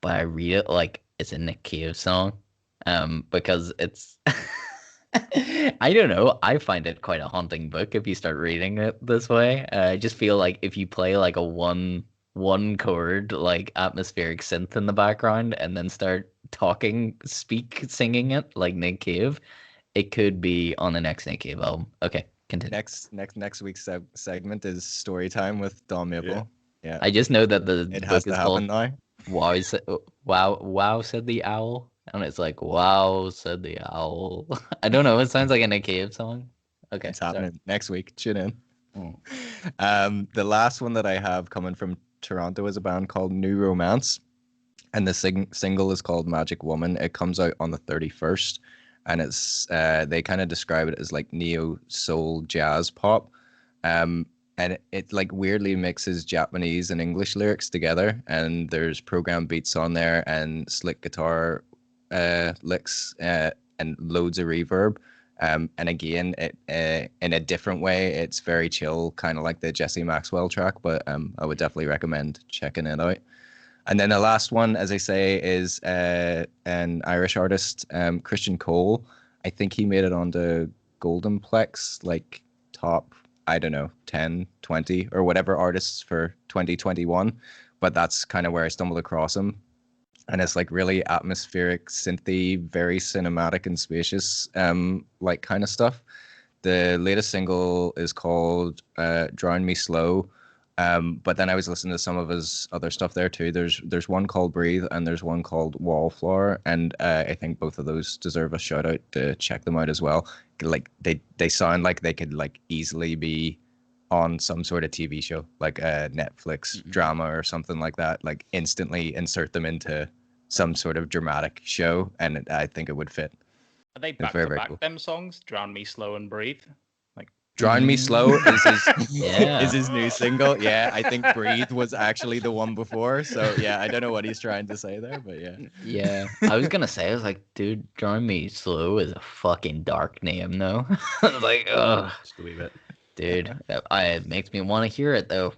Speaker 1: but I read it like it's a Nick Cave song, because it's I don't know, I find it quite a haunting book if you start reading it this way. I just feel like if you play like a one chord like atmospheric synth in the background and then start singing it like Nick Cave, it could be on the next Nick Cave album. Okay, continue.
Speaker 2: Next week's segment is story time with Don Maple. Yeah.
Speaker 1: I just know that the
Speaker 2: book
Speaker 1: has
Speaker 2: is called now.
Speaker 1: Wow said the owl, and it's like wow said the owl. I don't know, it sounds like a Nick Cave song. Okay,
Speaker 2: it's happening next week. Tune in. The last one that I have coming from Toronto is a band called New Romance, and the single is called Magic Woman. It comes out on the 31st, and it's they kind of describe it as like neo soul jazz pop. And it like weirdly mixes Japanese and English lyrics together, and there's program beats on there and slick guitar licks and loads of reverb. And again, it in a different way, it's very chill, kind of like the Jesse Maxwell track. But I would definitely recommend checking it out. And then the last one, as I say, is an Irish artist, Christian Cole. I think he made it onto Goldenplex, like top, I don't know, 10, 20 or whatever artists for 2021. But that's kind of where I stumbled across him. And it's like really atmospheric, synthy, very cinematic and spacious, like kind of stuff. The latest single is called Drown Me Slow. But then I was listening to some of his other stuff there too. There's one called Breathe and there's one called Wallflower, and I think both of those deserve a shout out to check them out as well. Like they sound like they could like easily be on some sort of TV show, like a Netflix drama or something like that. Like instantly insert them into some sort of dramatic show, and I think it would fit.
Speaker 3: Are they back to back them songs? Drown Me Slow and Breathe.
Speaker 2: Drown Me Slow is his is his new single. Yeah, I think Breathe was actually the one before. So yeah, I don't know what he's trying to say there, but yeah.
Speaker 1: Yeah, I was gonna say, I was like, dude, Drown Me Slow is a fucking dark name, though. I was like, oh,
Speaker 4: just believe it,
Speaker 1: dude. It makes me want to hear it though,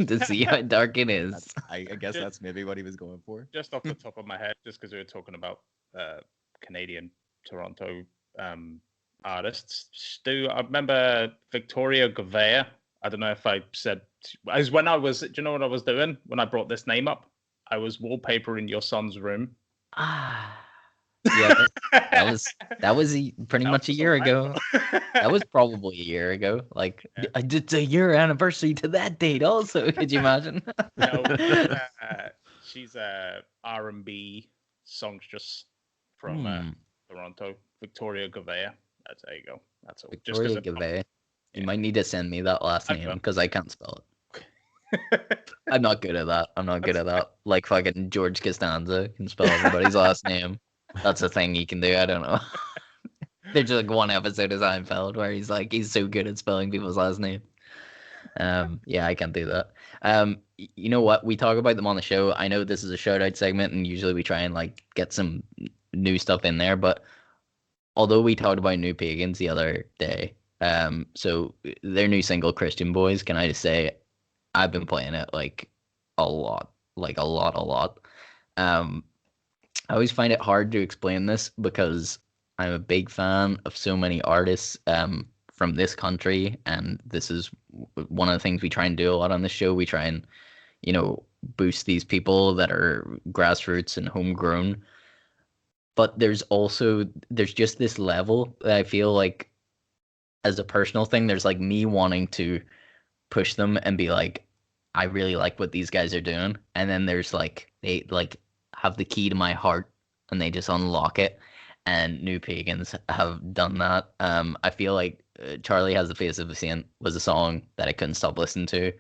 Speaker 1: to see how dark it is.
Speaker 2: I guess that's maybe what he was going for.
Speaker 3: Just off the top of my head, just because we were talking about Canadian Toronto artists. Stu, I remember Victoria Gouveia. I don't know if I said, as when I was, do you know what I was doing when I brought this name up? I was wallpapering your son's room.
Speaker 1: Yeah, that was pretty much a year ago. That was probably a year ago. Like, it's a year anniversary to that date also. Could you imagine?
Speaker 3: No, she's a R&B songstress from Toronto, Victoria Gouveia. There you go. That's all.
Speaker 1: Victoria Gouveia. You might need to send me that last name because I can't spell it. I'm not good at that. Like fucking George Costanza can spell everybody's last name. That's a thing he can do. I don't know. There's like one episode of Seinfeld where he's so good at spelling people's last name. Yeah, I can't do that. You know what? We talk about them on the show. I know this is a shout out segment, and usually we try and like get some new stuff in there, but although we talked about New Pagans the other day, so their new single Christian Boys, can I just say I've been playing it like a lot. I always find it hard to explain this because I'm a big fan of so many artists from this country, and this is one of the things we try and do a lot on this show. We try and, boost these people that are grassroots and homegrown. But there's just this level that I feel like, as a personal thing, there's like me wanting to push them and be like, I really like what these guys are doing. And then there's like, they like have the key to my heart and they just unlock it. And New Pagans have done that. I feel like Charlie Has the Face of a Saint was a song that I couldn't stop listening to.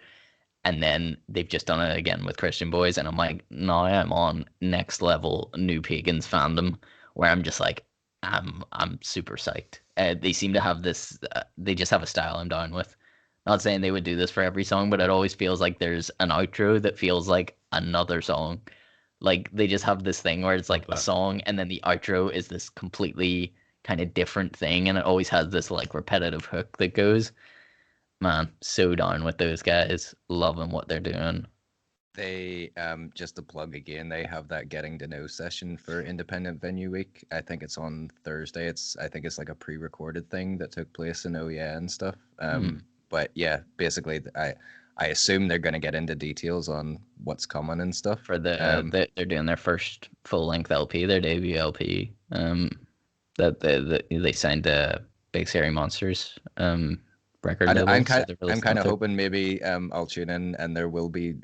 Speaker 1: And then they've just done it again with Christian Boys. And I'm like, now I'm on next level New Pagans fandom where I'm just like, I'm super psyched. They seem to have this, they just have a style I'm down with. Not saying they would do this for every song, but it always feels like there's an outro that feels like another song. Like they just have this thing where it's like a song and then the outro is this completely kind of different thing. And it always has this like repetitive hook that goes. Man, so down with those guys. Loving what they're doing.
Speaker 2: They, just to plug again, they have that Getting to Know session for Independent Venue Week. I think it's on Thursday. I think it's like a pre-recorded thing that took place in OEA and stuff. But yeah, basically, I assume they're going to get into details on what's coming and stuff.
Speaker 1: For they're doing their first full-length LP, their debut LP. That they signed Big Scary Monsters. Record label,
Speaker 2: I'm kind of hoping maybe I'll tune in and there will be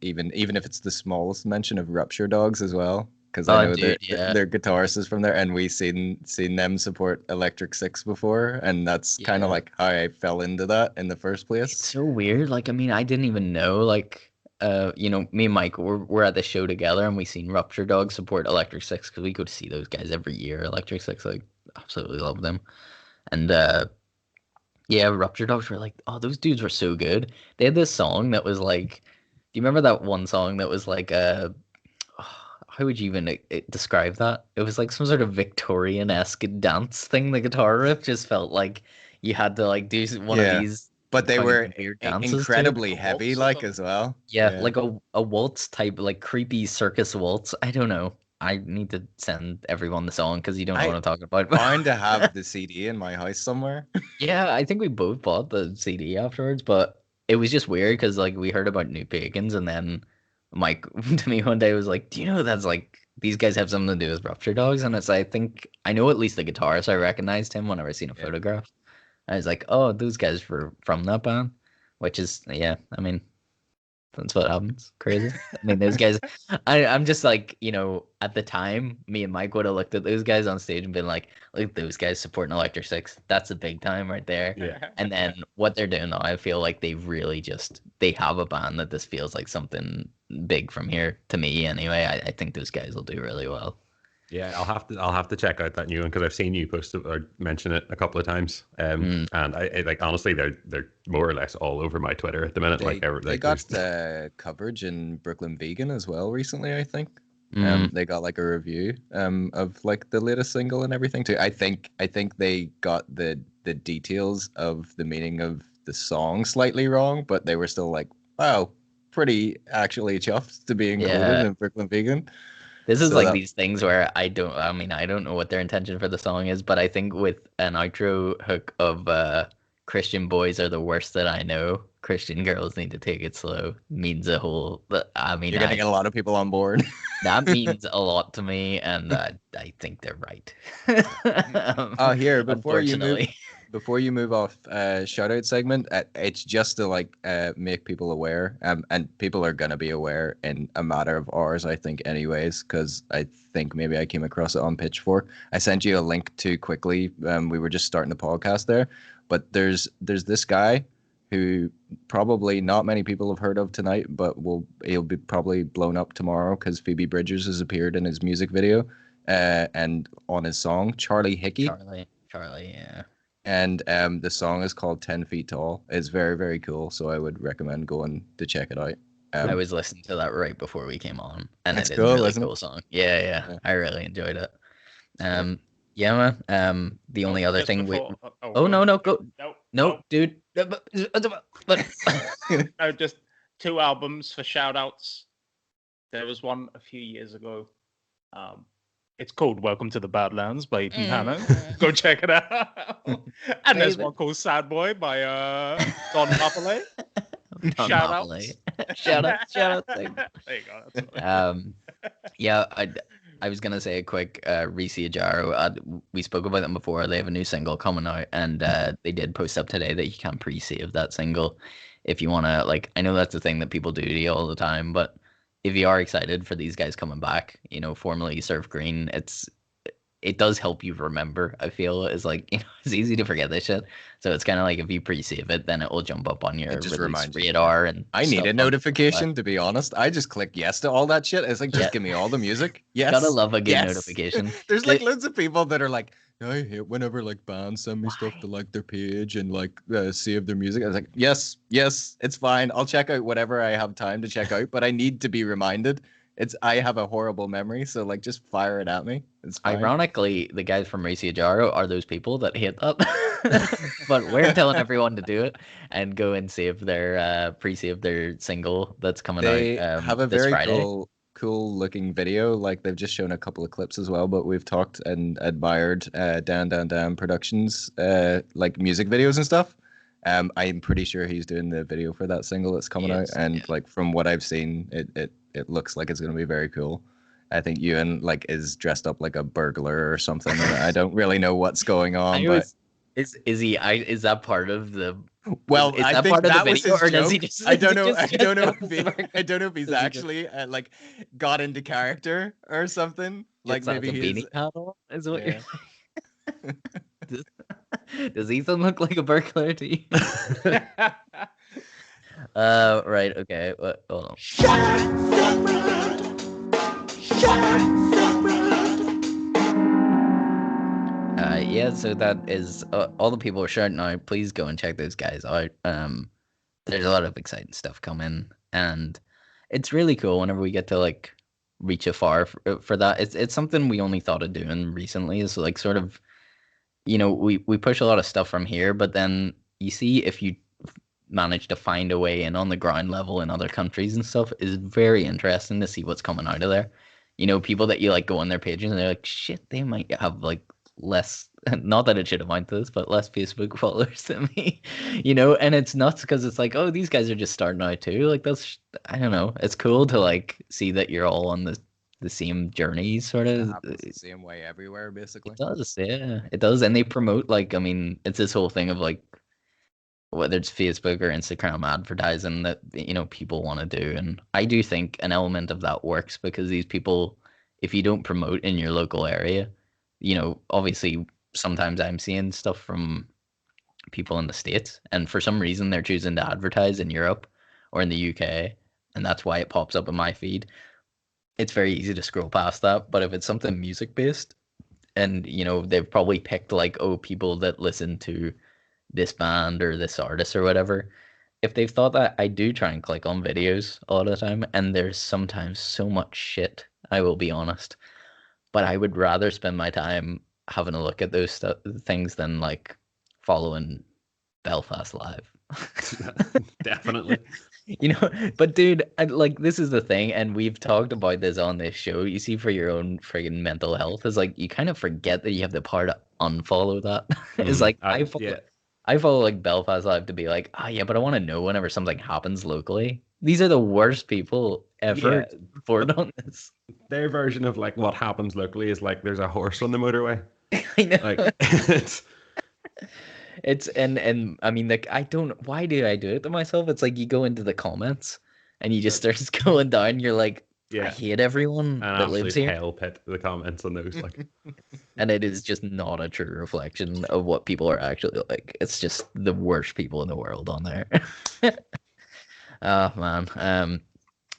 Speaker 2: even if it's the smallest mention of Rupture Dogs as well. because I know
Speaker 1: dude,
Speaker 2: their guitarist is from there, and we seen them support Electric Six before, and that's kind of like how I fell into that in the first place.
Speaker 1: It's so weird. Like, I mean, I didn't even know. Like, me and Mike, we're at the show together, and we seen Rupture Dog support Electric Six because we go to see those guys every year. Electric Six, like, absolutely love them, and yeah, Rupture Dogs were like, oh, those dudes were so good. They had this song that was like, do you remember that one song that was like how would you even describe that? It was like some sort of Victorian-esque dance thing. The guitar riff just felt like you had to like do one of these.
Speaker 2: But they were
Speaker 1: weird dances
Speaker 2: incredibly heavy, like as well.
Speaker 1: Yeah, like a waltz type, like creepy circus waltz. I don't know. I need to send everyone the song because you don't know what I'm talking about.
Speaker 2: Bound to have the CD in my house somewhere.
Speaker 1: Yeah, I think we both bought the CD afterwards, but it was just weird because like we heard about New Pagans, and then Mike to me one day was like, "Do you know that's like these guys have something to do with Rupture Dogs?" And it's I think I know at least the guitarist. I recognized him whenever I seen a photograph. I was like, "Oh, those guys were from that band," which is I mean. That's what happens. Crazy. I mean, those guys. I'm just like, at the time, me and Mike would have looked at those guys on stage and been like, "Look at those guys supporting Electric Six. That's a big time right there."
Speaker 4: Yeah.
Speaker 1: And then what they're doing though, I feel like they really they have a band that this feels like something big from here to me. Anyway, I think those guys will do really well.
Speaker 4: Yeah, I'll have to check out that new one because I've seen you post it or mention it a couple of times. And I like honestly, they're more or less all over my Twitter at the minute.
Speaker 2: They got the coverage in Brooklyn Vegan as well recently, I think. They got like a review of like the latest single and everything too. I think they got the details of the meaning of the song slightly wrong, but they were still like, wow, pretty actually chuffed to be included in Brooklyn Vegan.
Speaker 1: This is like these things where I don't know what their intention for the song is, but I think with an outro hook of Christian boys are the worst that I know, Christian girls need to take it slow means a whole. I mean,
Speaker 2: you're gonna get a lot of people on board.
Speaker 1: That means a lot to me, and I think they're right.
Speaker 2: Here before you move off shout out segment, it's just to like make people aware, and people are gonna be aware in a matter of hours, I think, anyways, because I think maybe I came across it on Pitchfork. I sent you a link to quickly. We were just starting the podcast there, but there's this guy who probably not many people have heard of tonight, but he'll be probably blown up tomorrow because Phoebe Bridgers has appeared in his music video and on his song Charlie Hickey.
Speaker 1: Charlie, yeah.
Speaker 2: And the song is called 10 Feet Tall. It's very, very cool. So I would recommend going to check it out.
Speaker 1: I was listening to that right before we came on. And it's
Speaker 2: cool,
Speaker 1: a really cool song. Yeah. I really enjoyed it. Yeah, man. The only other thing no, go. No, dude.
Speaker 3: No, just 2 albums for shout outs. There was one a few years ago. It's called Welcome to the Badlands by Ethan Hanna. Go check it out. And there's one called Sad Boy by Don Mapley. Shout out.
Speaker 1: There you go. Yeah, I was gonna say a quick Reese Ajaro. We spoke about them before. They have a new single coming out, and they did post up today that you can pre-save that single if you wanna. Like, I know that's the thing that people do to you all the time, but if you are excited for these guys coming back, formerly Surf Green, it does help you remember. I feel is like it's easy to forget this shit. So it's kind of like if you pre-save it, then it will jump up on your radar. And
Speaker 2: I need a notification, to be honest. I just click yes to all that shit. It's like just give me all the music. Yes,
Speaker 1: gotta love a good notification.
Speaker 2: There's like loads of people that are like, I hate whenever like bands send me stuff to like their page and like save their music. I was like, yes, it's fine. I'll check out whatever I have time to check out, but I need to be reminded. I have a horrible memory, so like just fire it at me. It's fine.
Speaker 1: Ironically, the guys from Racy Ajaro are those people that hate that. But we're telling everyone to do it and go and save their pre-save their single that's coming out.
Speaker 2: They have a very
Speaker 1: Friday.
Speaker 2: cool looking video. Like they've just shown a couple of clips as well, but we've talked and admired Dan Productions like music videos and stuff. I'm pretty sure he's doing the video for that single that's coming out, and like from what I've seen, it looks like it's going to be very cool. I think Ewan like is dressed up like a burglar or something. I don't really know what's going on, but
Speaker 1: is that part of the
Speaker 2: Well,
Speaker 1: Is
Speaker 2: I
Speaker 1: that
Speaker 2: think
Speaker 1: part of the
Speaker 2: that was
Speaker 1: video,
Speaker 2: his
Speaker 1: or does he
Speaker 2: joke.
Speaker 1: just?
Speaker 2: I don't know.
Speaker 1: Just
Speaker 2: I don't know if I don't know if he's
Speaker 1: Does he just
Speaker 2: actually like got into character or something. Like
Speaker 1: gets has
Speaker 2: maybe
Speaker 1: a
Speaker 2: he's
Speaker 1: beanie hat on? Is what
Speaker 2: yeah.
Speaker 1: you're? Does Ethan look like a burglar to you? Right. Okay. Hold on. Yeah. So that is all the people are shouting out. Please go and check those guys out. There's a lot of exciting stuff coming, and it's really cool whenever we get to like reach afar for that. It's something we only thought of doing recently. Is like sort of, we push a lot of stuff from here, but then you see if you manage to find a way in on the ground level in other countries and stuff is very interesting to see what's coming out of there. People that you like go on their pages and they're like, shit, they might have like less, not that it should amount to this, but less Facebook followers than me, and it's nuts because it's like, oh, these guys are just starting out too. Like I don't know. It's cool to like see that you're all on the same journey, sort
Speaker 2: It
Speaker 1: of.
Speaker 2: happens the same way everywhere, basically.
Speaker 1: It does, yeah, it does, and they promote like, I mean, it's this whole thing of like whether it's Facebook or Instagram advertising that people want to do, and I do think an element of that works because these people, if you don't promote in your local area, obviously sometimes I'm seeing stuff from people in the States, and for some reason they're choosing to advertise in Europe or in the UK, and that's why it pops up in my feed. It's very easy to scroll past that, but if it's something music based, and they've probably picked like, oh, people that listen to this band or this artist or whatever, if they've thought that, I do try and click on videos a lot of the time, and there's sometimes so much shit, I will be honest, but I would rather spend my time having a look at those things than like following Belfast Live.
Speaker 4: Definitely.
Speaker 1: But dude, like, this is the thing, and we've talked about this on this show. You see, for your own friggin' mental health, is like you kind of forget that you have the power to unfollow that. It's like I follow like Belfast Live to be like, yeah, but I want to know whenever something happens locally. These are the worst people ever to report on this.
Speaker 4: Their version of like what happens locally is like there's a horse on the motorway.
Speaker 1: I know.
Speaker 4: Like
Speaker 1: it's and I mean, like, why do I do it to myself? It's like you go into the comments and you just start going down. You're like, I hate everyone that lives here.
Speaker 4: Hell pit the comments on those, like,
Speaker 1: and it is just not a true reflection of what people are actually like. It's just the worst people in the world on there. Oh man.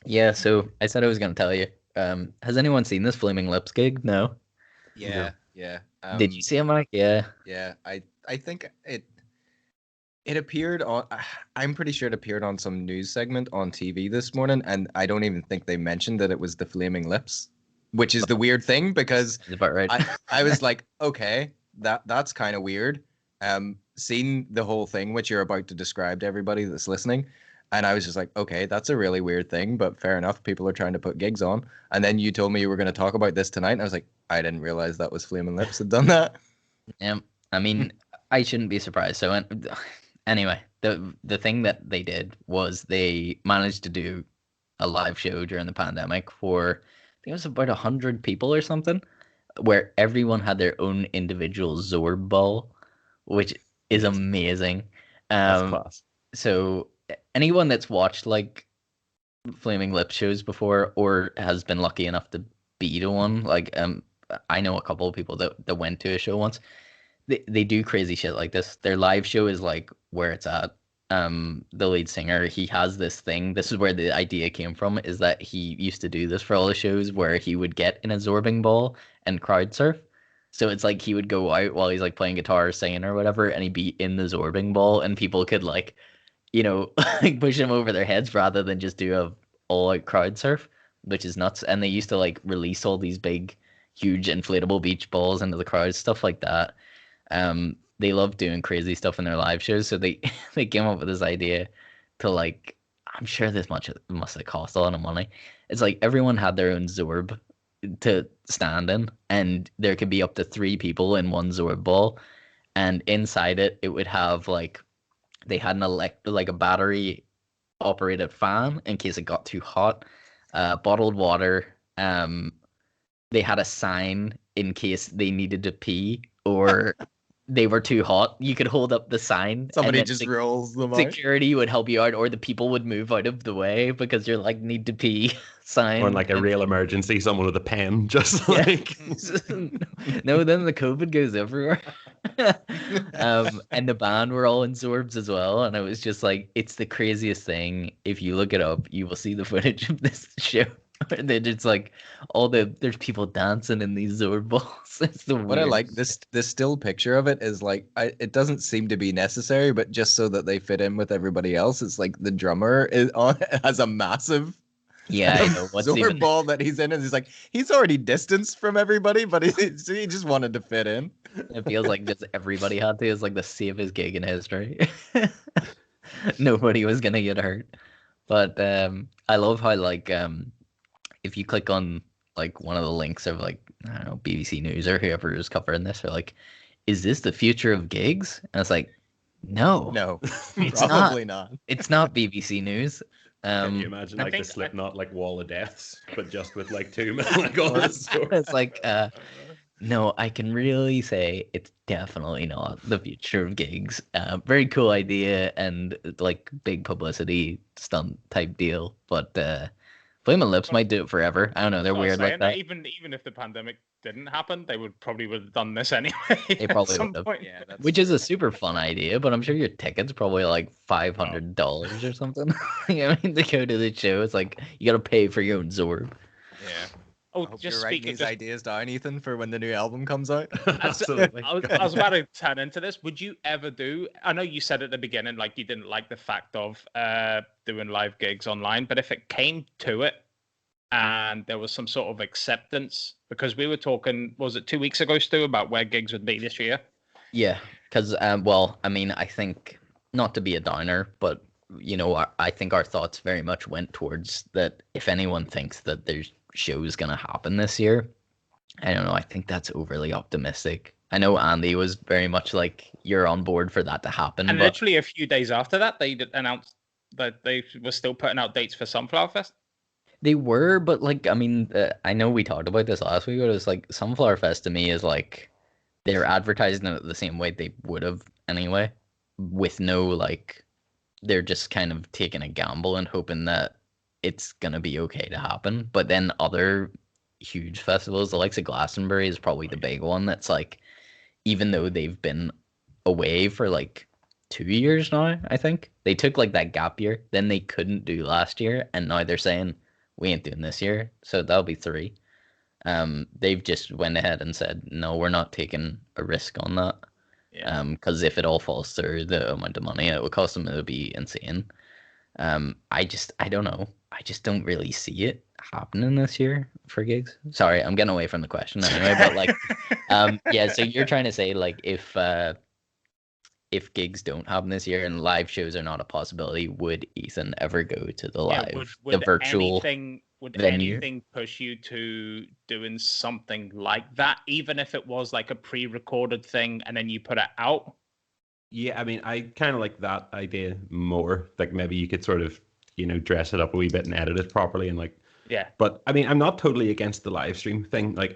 Speaker 1: Yeah. So I said I was gonna tell you. Has anyone seen this Flaming Lips gig? No.
Speaker 2: Yeah.
Speaker 1: Did you see him, Mike? Yeah.
Speaker 2: Yeah. I think it appeared on. I'm pretty sure it appeared on some news segment on TV this morning, and I don't even think they mentioned that it was the Flaming Lips, which is the weird thing because
Speaker 1: That's about right.
Speaker 2: I was like, okay, that's kind of weird. Seeing the whole thing, which you're about to describe to everybody that's listening, and I was just like, okay, that's a really weird thing, but fair enough. People are trying to put gigs on, and then you told me you were going to talk about this tonight, and I was like, I didn't realize that was Flaming Lips had done that.
Speaker 1: Yeah, I mean, I shouldn't be surprised. So, anyway, the thing that they did was they managed to do a live show during the pandemic for, I think it was about 100 people or something, where everyone had their own individual Zorb ball, which is amazing.
Speaker 4: That's class.
Speaker 1: So anyone that's watched like Flaming Lips shows before or has been lucky enough to be to one, like, I know a couple of people that went to a show once. They do crazy shit like this. Their live show is like where it's at. The lead singer, he has this thing. This is where the idea came from, is that he used to do this for all the shows where he would get an absorbing ball and crowd surf. So it's like he would go out while he's like playing guitar or singing or whatever, and he'd be in the absorbing ball, and people could like, like push him over their heads rather than just do a all out crowd surf, which is nuts. And they used to like release all these big, huge inflatable beach balls into the crowd, stuff like that. They love doing crazy stuff in their live shows, so they they came up with this idea to, like, I'm sure this much must have cost a lot of money. It's like everyone had their own Zorb to stand in, and there could be up to 3 people in one Zorb ball, and inside it would have like, they had like a battery operated fan in case it got too hot, bottled water. They had a sign in case they needed to pee, or they were too hot. You could hold up the sign.
Speaker 2: Somebody just rolls them out.
Speaker 1: Security would help you out, or the people would move out of the way because you're like, need to pee sign.
Speaker 4: Or in like a real emergency, someone with a pen just like...
Speaker 1: No, then the COVID goes everywhere. And the band were all in Zorbs as well. And it was just like, it's the craziest thing. If you look it up, you will see the footage of this show. And then it's like there's people dancing in these Zorb balls. It's the
Speaker 2: what I like this still picture of it is like it doesn't seem to be necessary, but just so that they fit in with everybody else, it's like the drummer has a massive
Speaker 1: I know what's
Speaker 2: Zorb ball that he's in, and he's already distanced from everybody, but he just wanted to fit in.
Speaker 1: It feels like just everybody had to. It's like the safest gig in history. Nobody was gonna get hurt. But I love how like if you click on like one of the links of like, I don't know, BBC News or whoever is covering this, they're like, is this the future of gigs? And it's like, no,
Speaker 2: it's probably not.
Speaker 1: It's not BBC News.
Speaker 4: Can you imagine like the Slipknot like Wall of Deaths, but just with like 2 men like on the store?
Speaker 1: It's like, no, I can really say it's definitely not the future of gigs. Very cool idea and like big publicity stunt type deal, but Flaming Lips might do it forever. I don't know. They're weird like that.
Speaker 3: Even if the pandemic didn't happen, they would have done this anyway.
Speaker 1: They probably would have.
Speaker 3: Yeah,
Speaker 1: which is a super fun idea, but I'm sure your ticket's probably like $500 or something. I mean, to go to the show, it's like you got to pay for your own Zorb.
Speaker 3: Yeah. Oh,
Speaker 2: just writing these ideas down, Ethan, for when the new album comes out.
Speaker 3: Absolutely. I was about to turn into this. Would you ever do? I know you said at the beginning like you didn't like the fact of doing live gigs online, but if it came to it and there was some sort of acceptance, because we were talking, was it 2 weeks ago, Stu, about where gigs would be this year?
Speaker 1: Yeah, because well, I mean, I think not to be a downer, but you know, I think our thoughts very much went towards that. If anyone thinks that there's shows gonna happen this year, I don't know, I think that's overly optimistic. I know Andy was very much like, you're on board for that to happen,
Speaker 3: and literally a few days after that they announced that they were still putting out dates for Sunflower Fest.
Speaker 1: They were, but like, I mean, I know we talked about this last week, but it's like Sunflower Fest to me is like they're advertising it the same way they would have anyway, with no like, they're just kind of taking a gamble and hoping that it's gonna be okay to happen. But then other huge festivals, the likes of Glastonbury is probably the big one that's like, even though they've been away for like 2 years now, I think they took like that gap year, then they couldn't do last year, and now they're saying we ain't doing this year, so that'll be 3. They've just went ahead and said no, we're not taking a risk on that. Because if it all falls through, the amount of money it would cost them, it would be insane. I don't know. I just don't really see it happening this year for gigs. Sorry, I'm getting away from the question anyway, but like, yeah. So you're trying to say like, if gigs don't happen this year and live shows are not a possibility, would Ethan ever go to the live, the virtual venue?
Speaker 3: Anything push you to doing something like that, even if it was like a pre-recorded thing and then you put it out?
Speaker 4: Yeah, I mean, I kind of like that idea more. Like maybe you could sort of, you know, dress it up a wee bit and edit it properly and like.
Speaker 3: Yeah.
Speaker 4: But I mean, I'm not totally against the live stream thing. Like,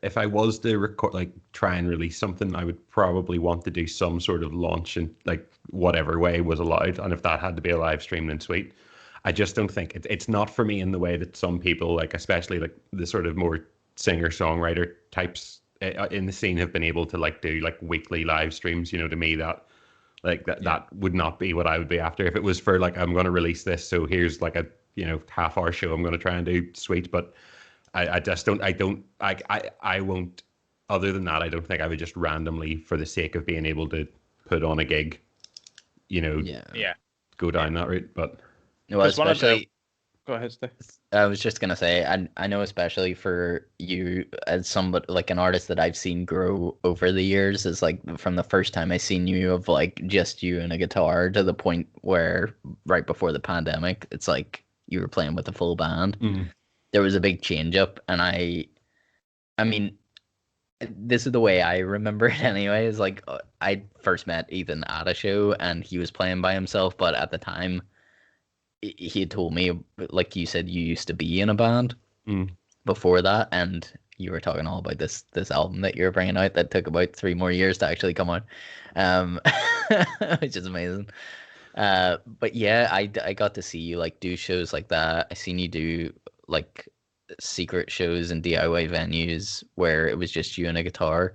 Speaker 4: if I was to record, like, try and release something, I would probably want to do some sort of launch in like whatever way was allowed. And if that had to be a live stream, then sweet. I just don't think it's not for me in the way that some people, like especially like the sort of more singer-songwriter types in the scene, have been able to like do like weekly live streams. You know, to me that would not be what I would be after. If it was for like, I'm going to release this, so here's like a, you know, half-hour show I'm going to try and do, sweet. But I won't. Other than that, I don't think I would just randomly, for the sake of being able to put on a gig, you know, go down that route. But
Speaker 1: well, especially,
Speaker 3: go ahead, Steve.
Speaker 1: I was just gonna say, I know especially for you as somebody like an artist that I've seen grow over the years, is like from the first time I seen you of like just you and a guitar to the point where right before the pandemic, it's like you were playing with a full band.
Speaker 4: Mm-hmm.
Speaker 1: There was a big change up, and I mean, this is the way I remember it anyway, is like I first met Ethan at a show and he was playing by himself, but at the time he had told me, like you said, you used to be in a band before that, and you were talking all about this album that you're bringing out that took about 3 more years to actually come out, um, which is amazing. But yeah, I got to see you like do shows like that. I seen you do like secret shows in DIY venues where it was just you and a guitar.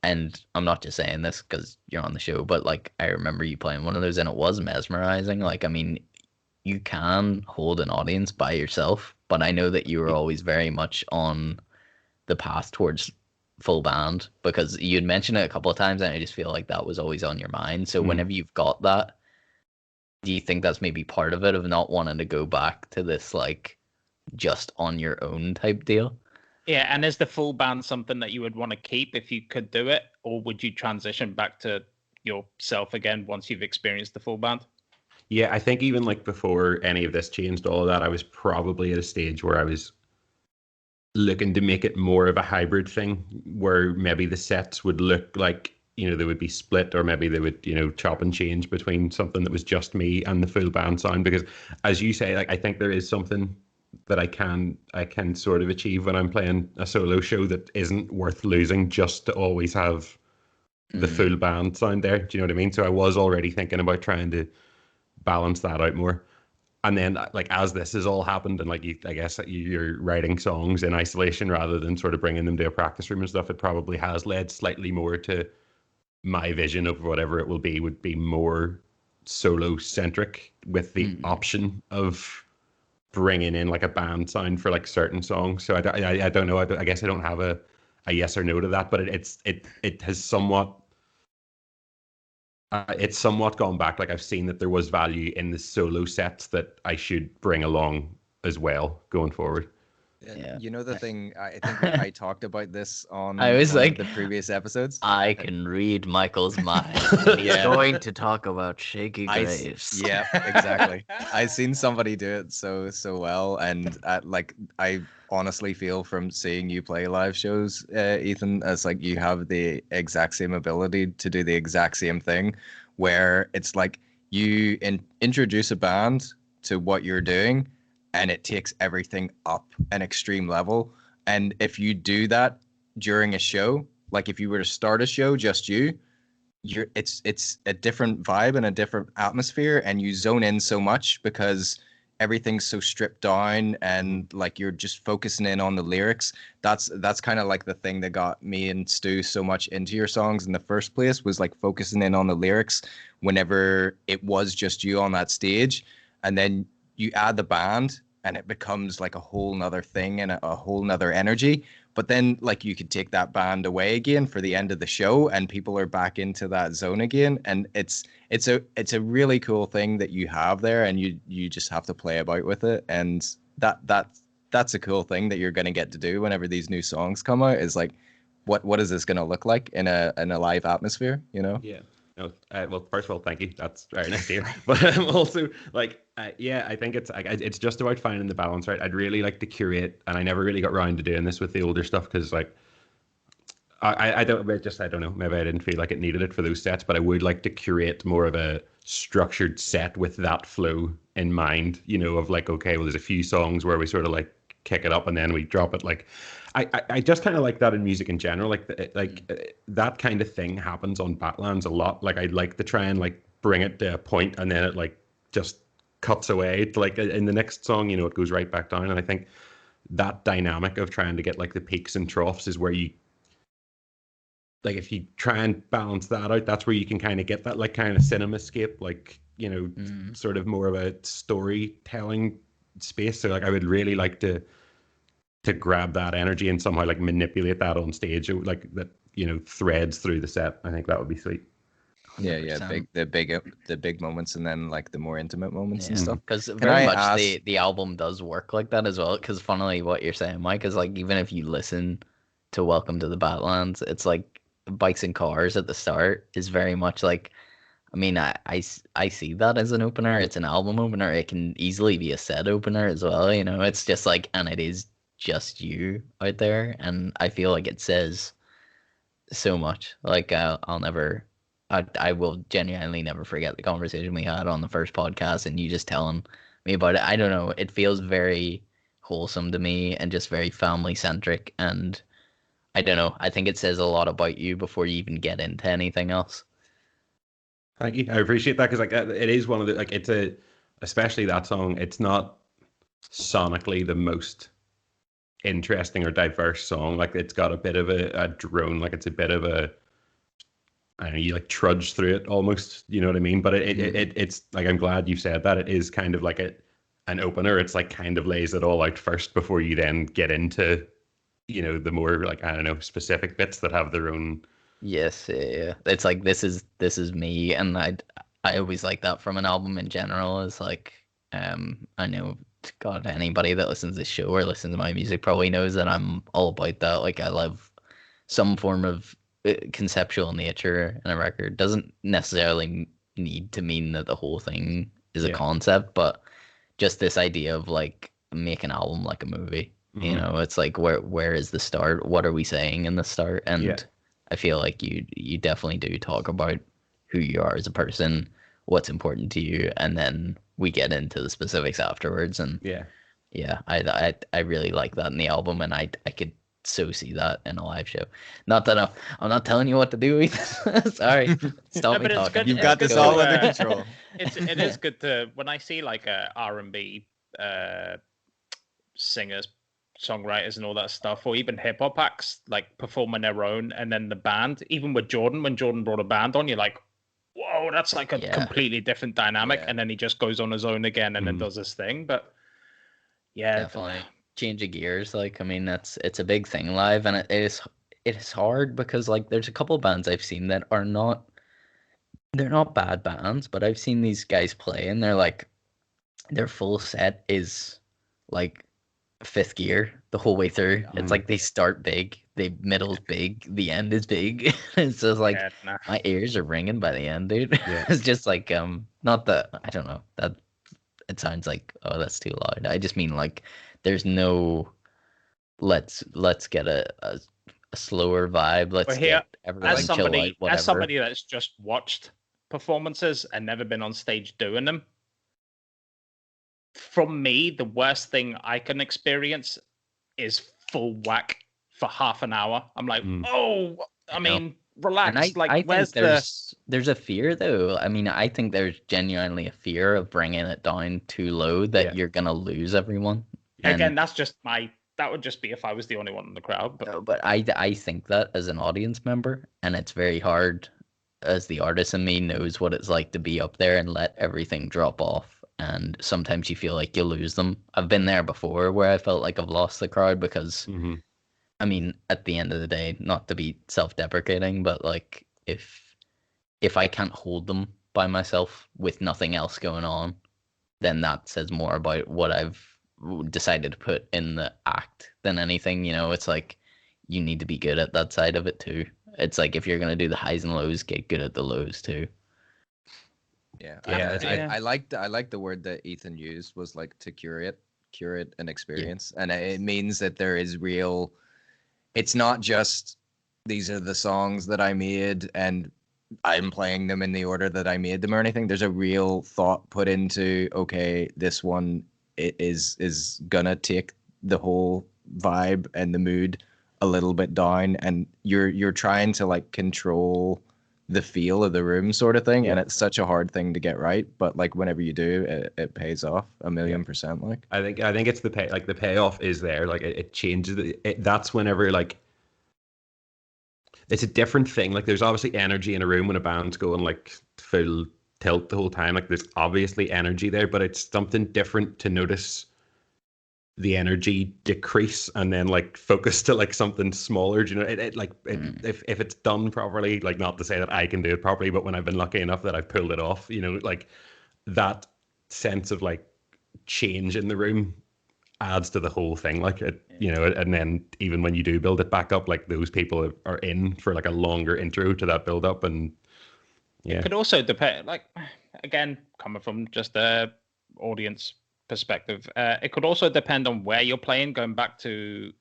Speaker 1: And I'm not just saying this because you're on the show, but like I remember you playing one of those and it was mesmerizing. Like, I mean, you can hold an audience by yourself, but I know that you were always very much on the path towards full band because you'd mentioned it a couple of times and I just feel like that was always on your mind. So whenever you've got that, do you think that's maybe part of it of not wanting to go back to this like just on your own type deal?
Speaker 3: Yeah, and is the full band something that you would want to keep if you could do it, or would you transition back to yourself again once you've experienced the full band?
Speaker 4: Yeah, I think even like before any of this changed, all of that, I was probably at a stage where I was looking to make it more of a hybrid thing, where maybe the sets would look like, they would be split, or maybe they would, chop and change between something that was just me and the full band sound. Because as you say, like I think there is something that I can sort of achieve when I'm playing a solo show that isn't worth losing just to always have the full band sound there. Do you know what I mean? So I was already thinking about trying to balance that out more. And then like as this has all happened and like I guess you're writing songs in isolation rather than sort of bringing them to a practice room and stuff, it probably has led slightly more to my vision of whatever it will be would be more solo centric with the option of bringing in like a band sound for like certain songs. So I don't know. I guess I don't have a yes or no to that, but it has somewhat it's somewhat gone back. Like I've seen that there was value in the solo sets that I should bring along as well going forward.
Speaker 2: Yeah. You know the thing, I think I talked about this on
Speaker 1: I was
Speaker 2: one
Speaker 1: like,
Speaker 2: of the previous episodes.
Speaker 1: I can read Michael's mind. And he's going to talk about Shaky Graves.
Speaker 2: Yeah, exactly. I've seen somebody do it so well, and like I honestly feel from seeing you play live shows, Ethan, as like you have the exact same ability to do the exact same thing, where it's like you introduce a band to what you're doing, and it takes everything up an extreme level. And if you do that during a show, like if you were to start a show just it's a different vibe and a different atmosphere, and you zone in so much because everything's so stripped down and like you're just focusing in on the lyrics. That's kind of like the thing that got me and Stu so much into your songs in the first place, was like focusing in on the lyrics whenever it was just you on that stage. And then you add the band and it becomes like a whole nother thing and a whole nother energy. But then like you could take that band away again for the end of the show and people are back into that zone again. And it's a really cool thing that you have there, and you just have to play about with it. And that's a cool thing that you're going to get to do whenever these new songs come out, is like, what is this going to look like in a live atmosphere,
Speaker 4: Yeah. No, well, first of all, thank you. That's very nice to hear. But also, like, yeah, I think it's just about finding the balance, right? I'd really like to curate, and I never really got around to doing this with the older stuff because, like, I don't know. Maybe I didn't feel like it needed it for those sets, but I would like to curate more of a structured set with that flow in mind. Of like, okay, well, there's a few songs where we sort of like kick it up and then we drop it. Like, I just kind of like that in music in general. Like that kind of thing happens on Battlelands a lot. Like I'd like to try and like bring it to a point and then it like just cuts away. Like in the next song, it goes right back down. And I think that dynamic of trying to get like the peaks and troughs is where you, like, if you try and balance that out, that's where you can kind of get that like kind of cinemascape, like, sort of more of a storytelling space. So like I would really like to grab that energy and somehow like manipulate that on stage, like that, threads through the set. I think that would be sweet.
Speaker 1: 100%.
Speaker 2: The big moments, and then like the more intimate moments and stuff.
Speaker 1: Because very much the album does work like that as well. Because funnily, what you're saying, Mike, is like even if you listen to Welcome to the Battlelands, it's like Bikes and Cars at the start is very much like, I mean, I see that as an opener. It's an album opener. It can easily be a set opener as well. It's just like, and it is just you out there, and I feel like it says so much. Like I will genuinely never forget the conversation we had on the first podcast, and you just telling me about it. I don't know. It feels very wholesome to me, and just very family centric. And I don't know. I think it says a lot about you before you even get into anything else.
Speaker 4: Thank you. I appreciate that because like it is one of the like it's a especially that song. It's not sonically the most interesting or diverse song. Like it's got a bit of a drone. Like it's a bit of a I don't know, you like trudge through it almost. You know what I mean? But it's like I'm glad you said that. It is kind of like an opener. It's like kind of lays it all out first before you then get into the more like I don't know specific bits that have their own.
Speaker 1: Yes, yeah. It's like this is me, and I always like that from an album in general. Is like I know God anybody that listens to this show or listens to my music probably knows that I'm all about that. Like I love some form of conceptual nature in a record. Doesn't necessarily need to mean that the whole thing is a concept, but just this idea of like make an album like a movie. It's like where is the start? What are we saying in the start? And I feel like you definitely do talk about who you are as a person, what's important to you, and then we get into the specifics afterwards. And I really like that in the album, and I could so see that in a live show. Not that I'm not telling you what to do, Ethan. Sorry, stop me talking.
Speaker 2: You've got this all under control.
Speaker 3: It is good to when I see like a R&B singers, songwriters, and all that stuff, or even hip hop acts like performing their own, and then the band. Even with Jordan, when Jordan brought a band on, you're like, whoa, that's like a completely different dynamic. And then he just goes on his own again and then does his thing. But yeah,
Speaker 1: definitely change of gears. Like I mean, it's a big thing live, and it is hard because like there's a couple of bands I've seen that are not they're not bad bands, but I've seen these guys play and they're like their full set is like fifth gear the whole way through. It's like they start big, they middle's big, the end is big. It's just like my ears are ringing by the end, dude. It's just like not that I don't know that it sounds like oh that's too loud. I just mean like there's no let's get a slower vibe. Let's get everyone chill out. Whatever.
Speaker 3: As somebody that's just watched performances and never been on stage doing them, from me, the worst thing I can experience is full whack for half an hour. I'm like, relax.
Speaker 1: And I think there's a fear though. I mean, I think there's genuinely a fear of bringing it down too low that you're gonna lose everyone.
Speaker 3: Again, that's just that would just be if I was the only one in the crowd. But
Speaker 1: no, but I think that as an audience member, and it's very hard as the artist in me knows what it's like to be up there and let everything drop off. And sometimes you feel like you lose them. I've been there before where I felt like I've lost the crowd because, I mean, at the end of the day, not to be self-deprecating, but like if I can't hold them by myself with nothing else going on, then that says more about what I've decided to put in the act than anything. It's like you need to be good at that side of it too. It's like if you're gonna do the highs and lows, get good at the lows too.
Speaker 2: I like the word that Ethan used was like to curate an experience, and it means that there is real. It's not just these are the songs that I made and I'm playing them in the order that I made them or anything. There's a real thought put into okay, this one is gonna take the whole vibe and the mood a little bit down, and you're trying to like control the feel of the room sort of thing, and it's such a hard thing to get right, but like whenever you do it pays off 1,000,000%. Like
Speaker 4: I think it's the payoff is there, like it changes that's whenever like it's a different thing. Like there's obviously energy in a room when a band's going like full tilt the whole time, like there's obviously energy there, but it's something different to notice the energy decrease and then like focus to like something smaller. Do you know if it's done properly, like not to say that I can do it properly, but when I've been lucky enough that I've pulled it off, like that sense of like change in the room adds to the whole thing, like it, and then even when you do build it back up, like those people are in for like a longer intro to that build up. And
Speaker 3: it could also depend, like again coming from just a audience perspective, it could also depend on where you're playing, going back to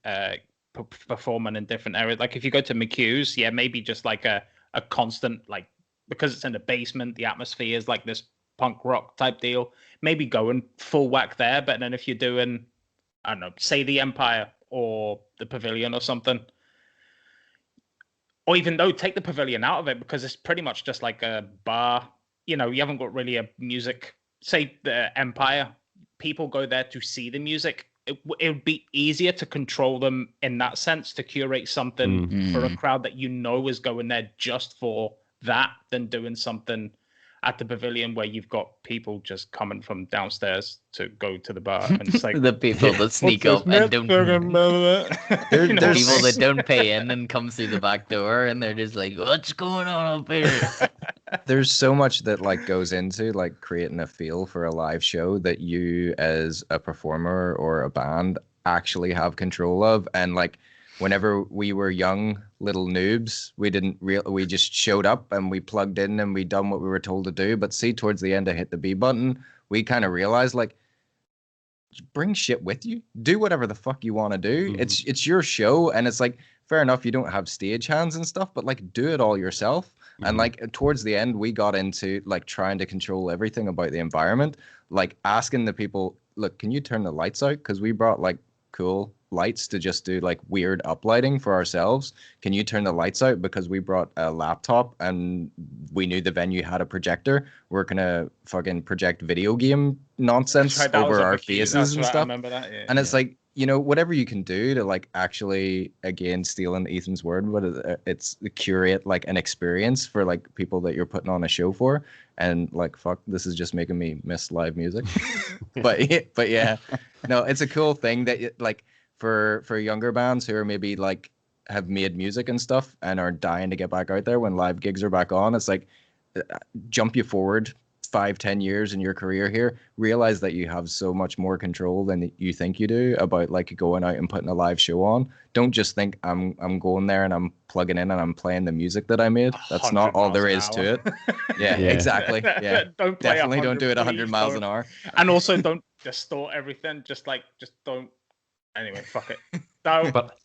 Speaker 3: performing in different areas. Like if you go to McHugh's, maybe just like a constant, like because it's in the basement, the atmosphere is like this punk rock type deal, maybe going full whack there. But then if you're doing, I don't know, say the Empire or the Pavilion or something, or even though take the pavilion out of it, because it's pretty much just like a bar. You know, you haven't got really a music. Say the Empire, people go there to see the music. It would be easier to control them in that sense, to curate something for a crowd that you know is going there just for that, than doing something at the pavilion where you've got people just coming from downstairs to go to the bar, and it's like
Speaker 1: the people that sneak up and don't.
Speaker 3: There's
Speaker 1: People that don't pay in and come through the back door, and they're just like, "What's going on up here?"
Speaker 2: There's so much that like goes into like creating a feel for a live show that you as a performer or a band actually have control of. And like whenever we were young little noobs, we just showed up and we plugged in and we done what we were told to do. But see, towards the end, I hit the B button. We kind of realized like, bring shit with you, do whatever the fuck you want to do. It's your show, and it's like, fair enough, you don't have stage hands and stuff, but like do it all yourself. And like towards the end, we got into like trying to control everything about the environment, like asking the people, look, can you turn the lights out? Because we brought like cool lights to just do like weird uplighting for ourselves. Can you turn the lights out? Because we brought a laptop and we knew the venue had a projector. We're gonna fucking project video game nonsense over our faces and stuff. I remember that, yeah. And it's like, you know, whatever you can do to like actually, again, stealing Ethan's word, but it's curate like an experience for like people that you're putting on a show for. And like, fuck, this is just making me miss live music. but yeah, no, it's a cool thing that like for younger bands who are maybe like have made music and stuff and are dying to get back out there when live gigs are back on. It's like, jump you forward 5-10 years in your career here, realize that you have so much more control than you think you do about like going out and putting a live show on. Don't just think I'm going there and I'm plugging in and I'm playing the music that I made. That's not all there is to it. Yeah, exactly. Yeah, definitely don't do it 100 miles an hour.
Speaker 3: And also don't distort everything. Just don't. Anyway, fuck it. No.
Speaker 4: But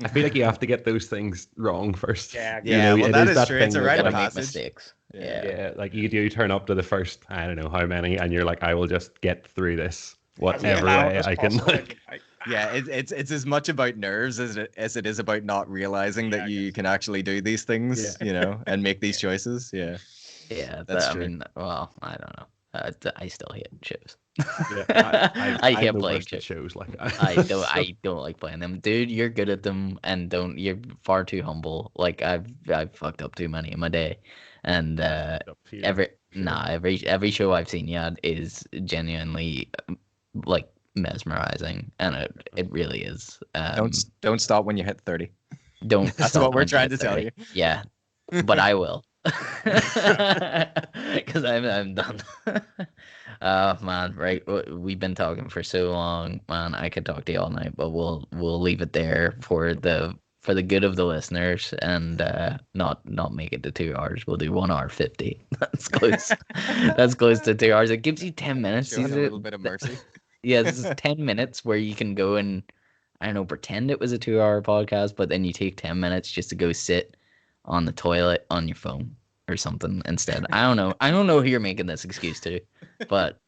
Speaker 4: I feel like you have to get those things wrong first.
Speaker 2: Yeah. Well, that is true. It's a rite of passage.
Speaker 1: Mistakes.
Speaker 4: Yeah, like you do turn up to the first, I don't know how many, and you're like, I will just get through this whatever way I can. Like,
Speaker 2: yeah, it's as much about nerves as it is about not realizing that you can actually do these things, you know, and make these choices. Yeah,
Speaker 1: that's true. I mean, well, I don't know. I still hate shows. I can't play
Speaker 4: shows like
Speaker 1: I don't like playing them, dude. You're good at them, and you're far too humble. Like I've fucked up too many in my day. And every show I've seen yet is genuinely like mesmerizing, and it really is.
Speaker 2: Don't stop when you hit 30.
Speaker 1: Don't.
Speaker 2: That's what we're trying to tell you.
Speaker 1: Yeah, but I will, because I'm done. Man, right? We've been talking for so long, man. I could talk to you all night, but we'll leave it there for the good of the listeners, and not make it to 2 hours. We'll do 1 hour 50. That's close. That's close to 2 hours. It gives you 10 minutes.
Speaker 2: Showing a little bit of mercy.
Speaker 1: Yeah, this is 10 minutes where you can go and, I don't know, pretend it was a 2 hour podcast, but then you take 10 minutes just to go sit on the toilet on your phone or something instead. I don't know who you're making this excuse to, but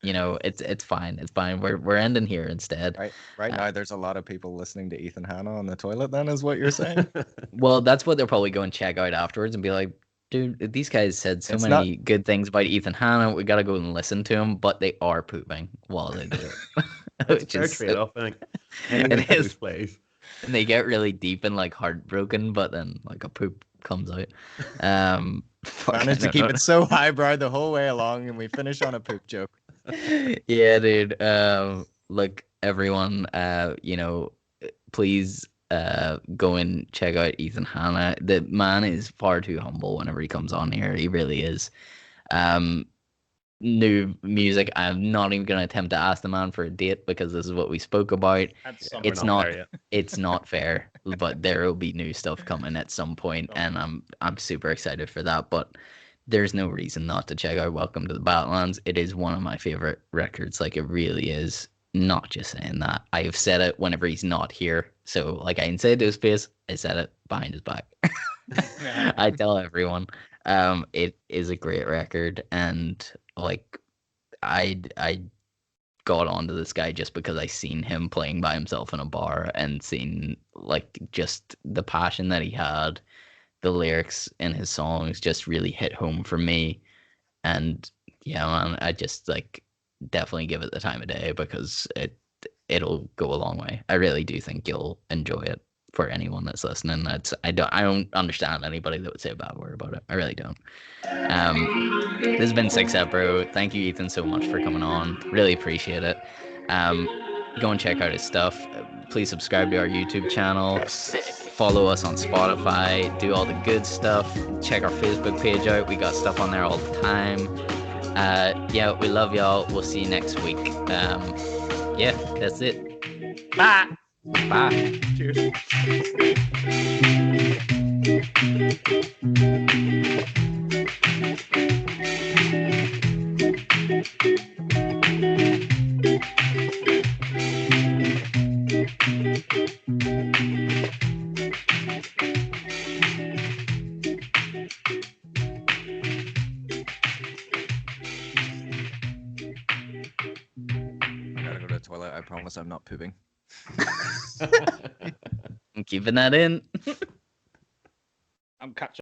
Speaker 1: you know, it's fine. It's fine. We're ending here instead.
Speaker 2: Right now, there's a lot of people listening to Ethan Hanna on the toilet. Then is what you're saying.
Speaker 1: Well, that's what they'll probably go and check out afterwards and be like, dude, these guys said so many good things about Ethan Hanna. We got to go and listen to him, but they are pooping while they do it.
Speaker 4: It's a trade-off, I think.
Speaker 1: It is. Plays. And they get really deep and like heartbroken, but then like a poop comes out.
Speaker 2: Managed to keep it so highbrow the whole way along, and we finish on a poop joke.
Speaker 1: Yeah, dude. Look, everyone, you know, please go and check out Ethan Hanna. The man is far too humble whenever he comes on here. He really is. New music, I'm not even going to attempt to ask the man for a date because this is what we spoke about. It's not fair, but there will be new stuff coming at some point, and I'm super excited for that. But there's no reason not to check out Welcome to the Badlands. It is one of my favorite records. Like, it really is. Not just saying that. I have said it whenever he's not here. So, like, I can say it to his face. I said it behind his back. I tell everyone. It is a great record, and like, I got onto this guy just because I seen him playing by himself in a bar and seen like just the passion that he had, the lyrics in his songs just really hit home for me. And yeah, man, I just like definitely give it the time of day because it'll go a long way. I really do think you'll enjoy it. For anyone that's listening, I don't understand anybody that would say a bad word about it. I really don't. This has been Six Out Bro. Thank you, Ethan, so much for coming on. Really appreciate it. Go and check out his stuff. Please subscribe to our YouTube channel. Follow us on Spotify. Do all the good stuff. Check our Facebook page out. We got stuff on there all the time. Yeah, we love y'all. We'll see you next week. Yeah, that's it. Bye. Bye.
Speaker 4: Cheers.
Speaker 2: I gotta go to the toilet. I promise I'm not pooping.
Speaker 1: I'm keeping that in.
Speaker 3: I'm catching.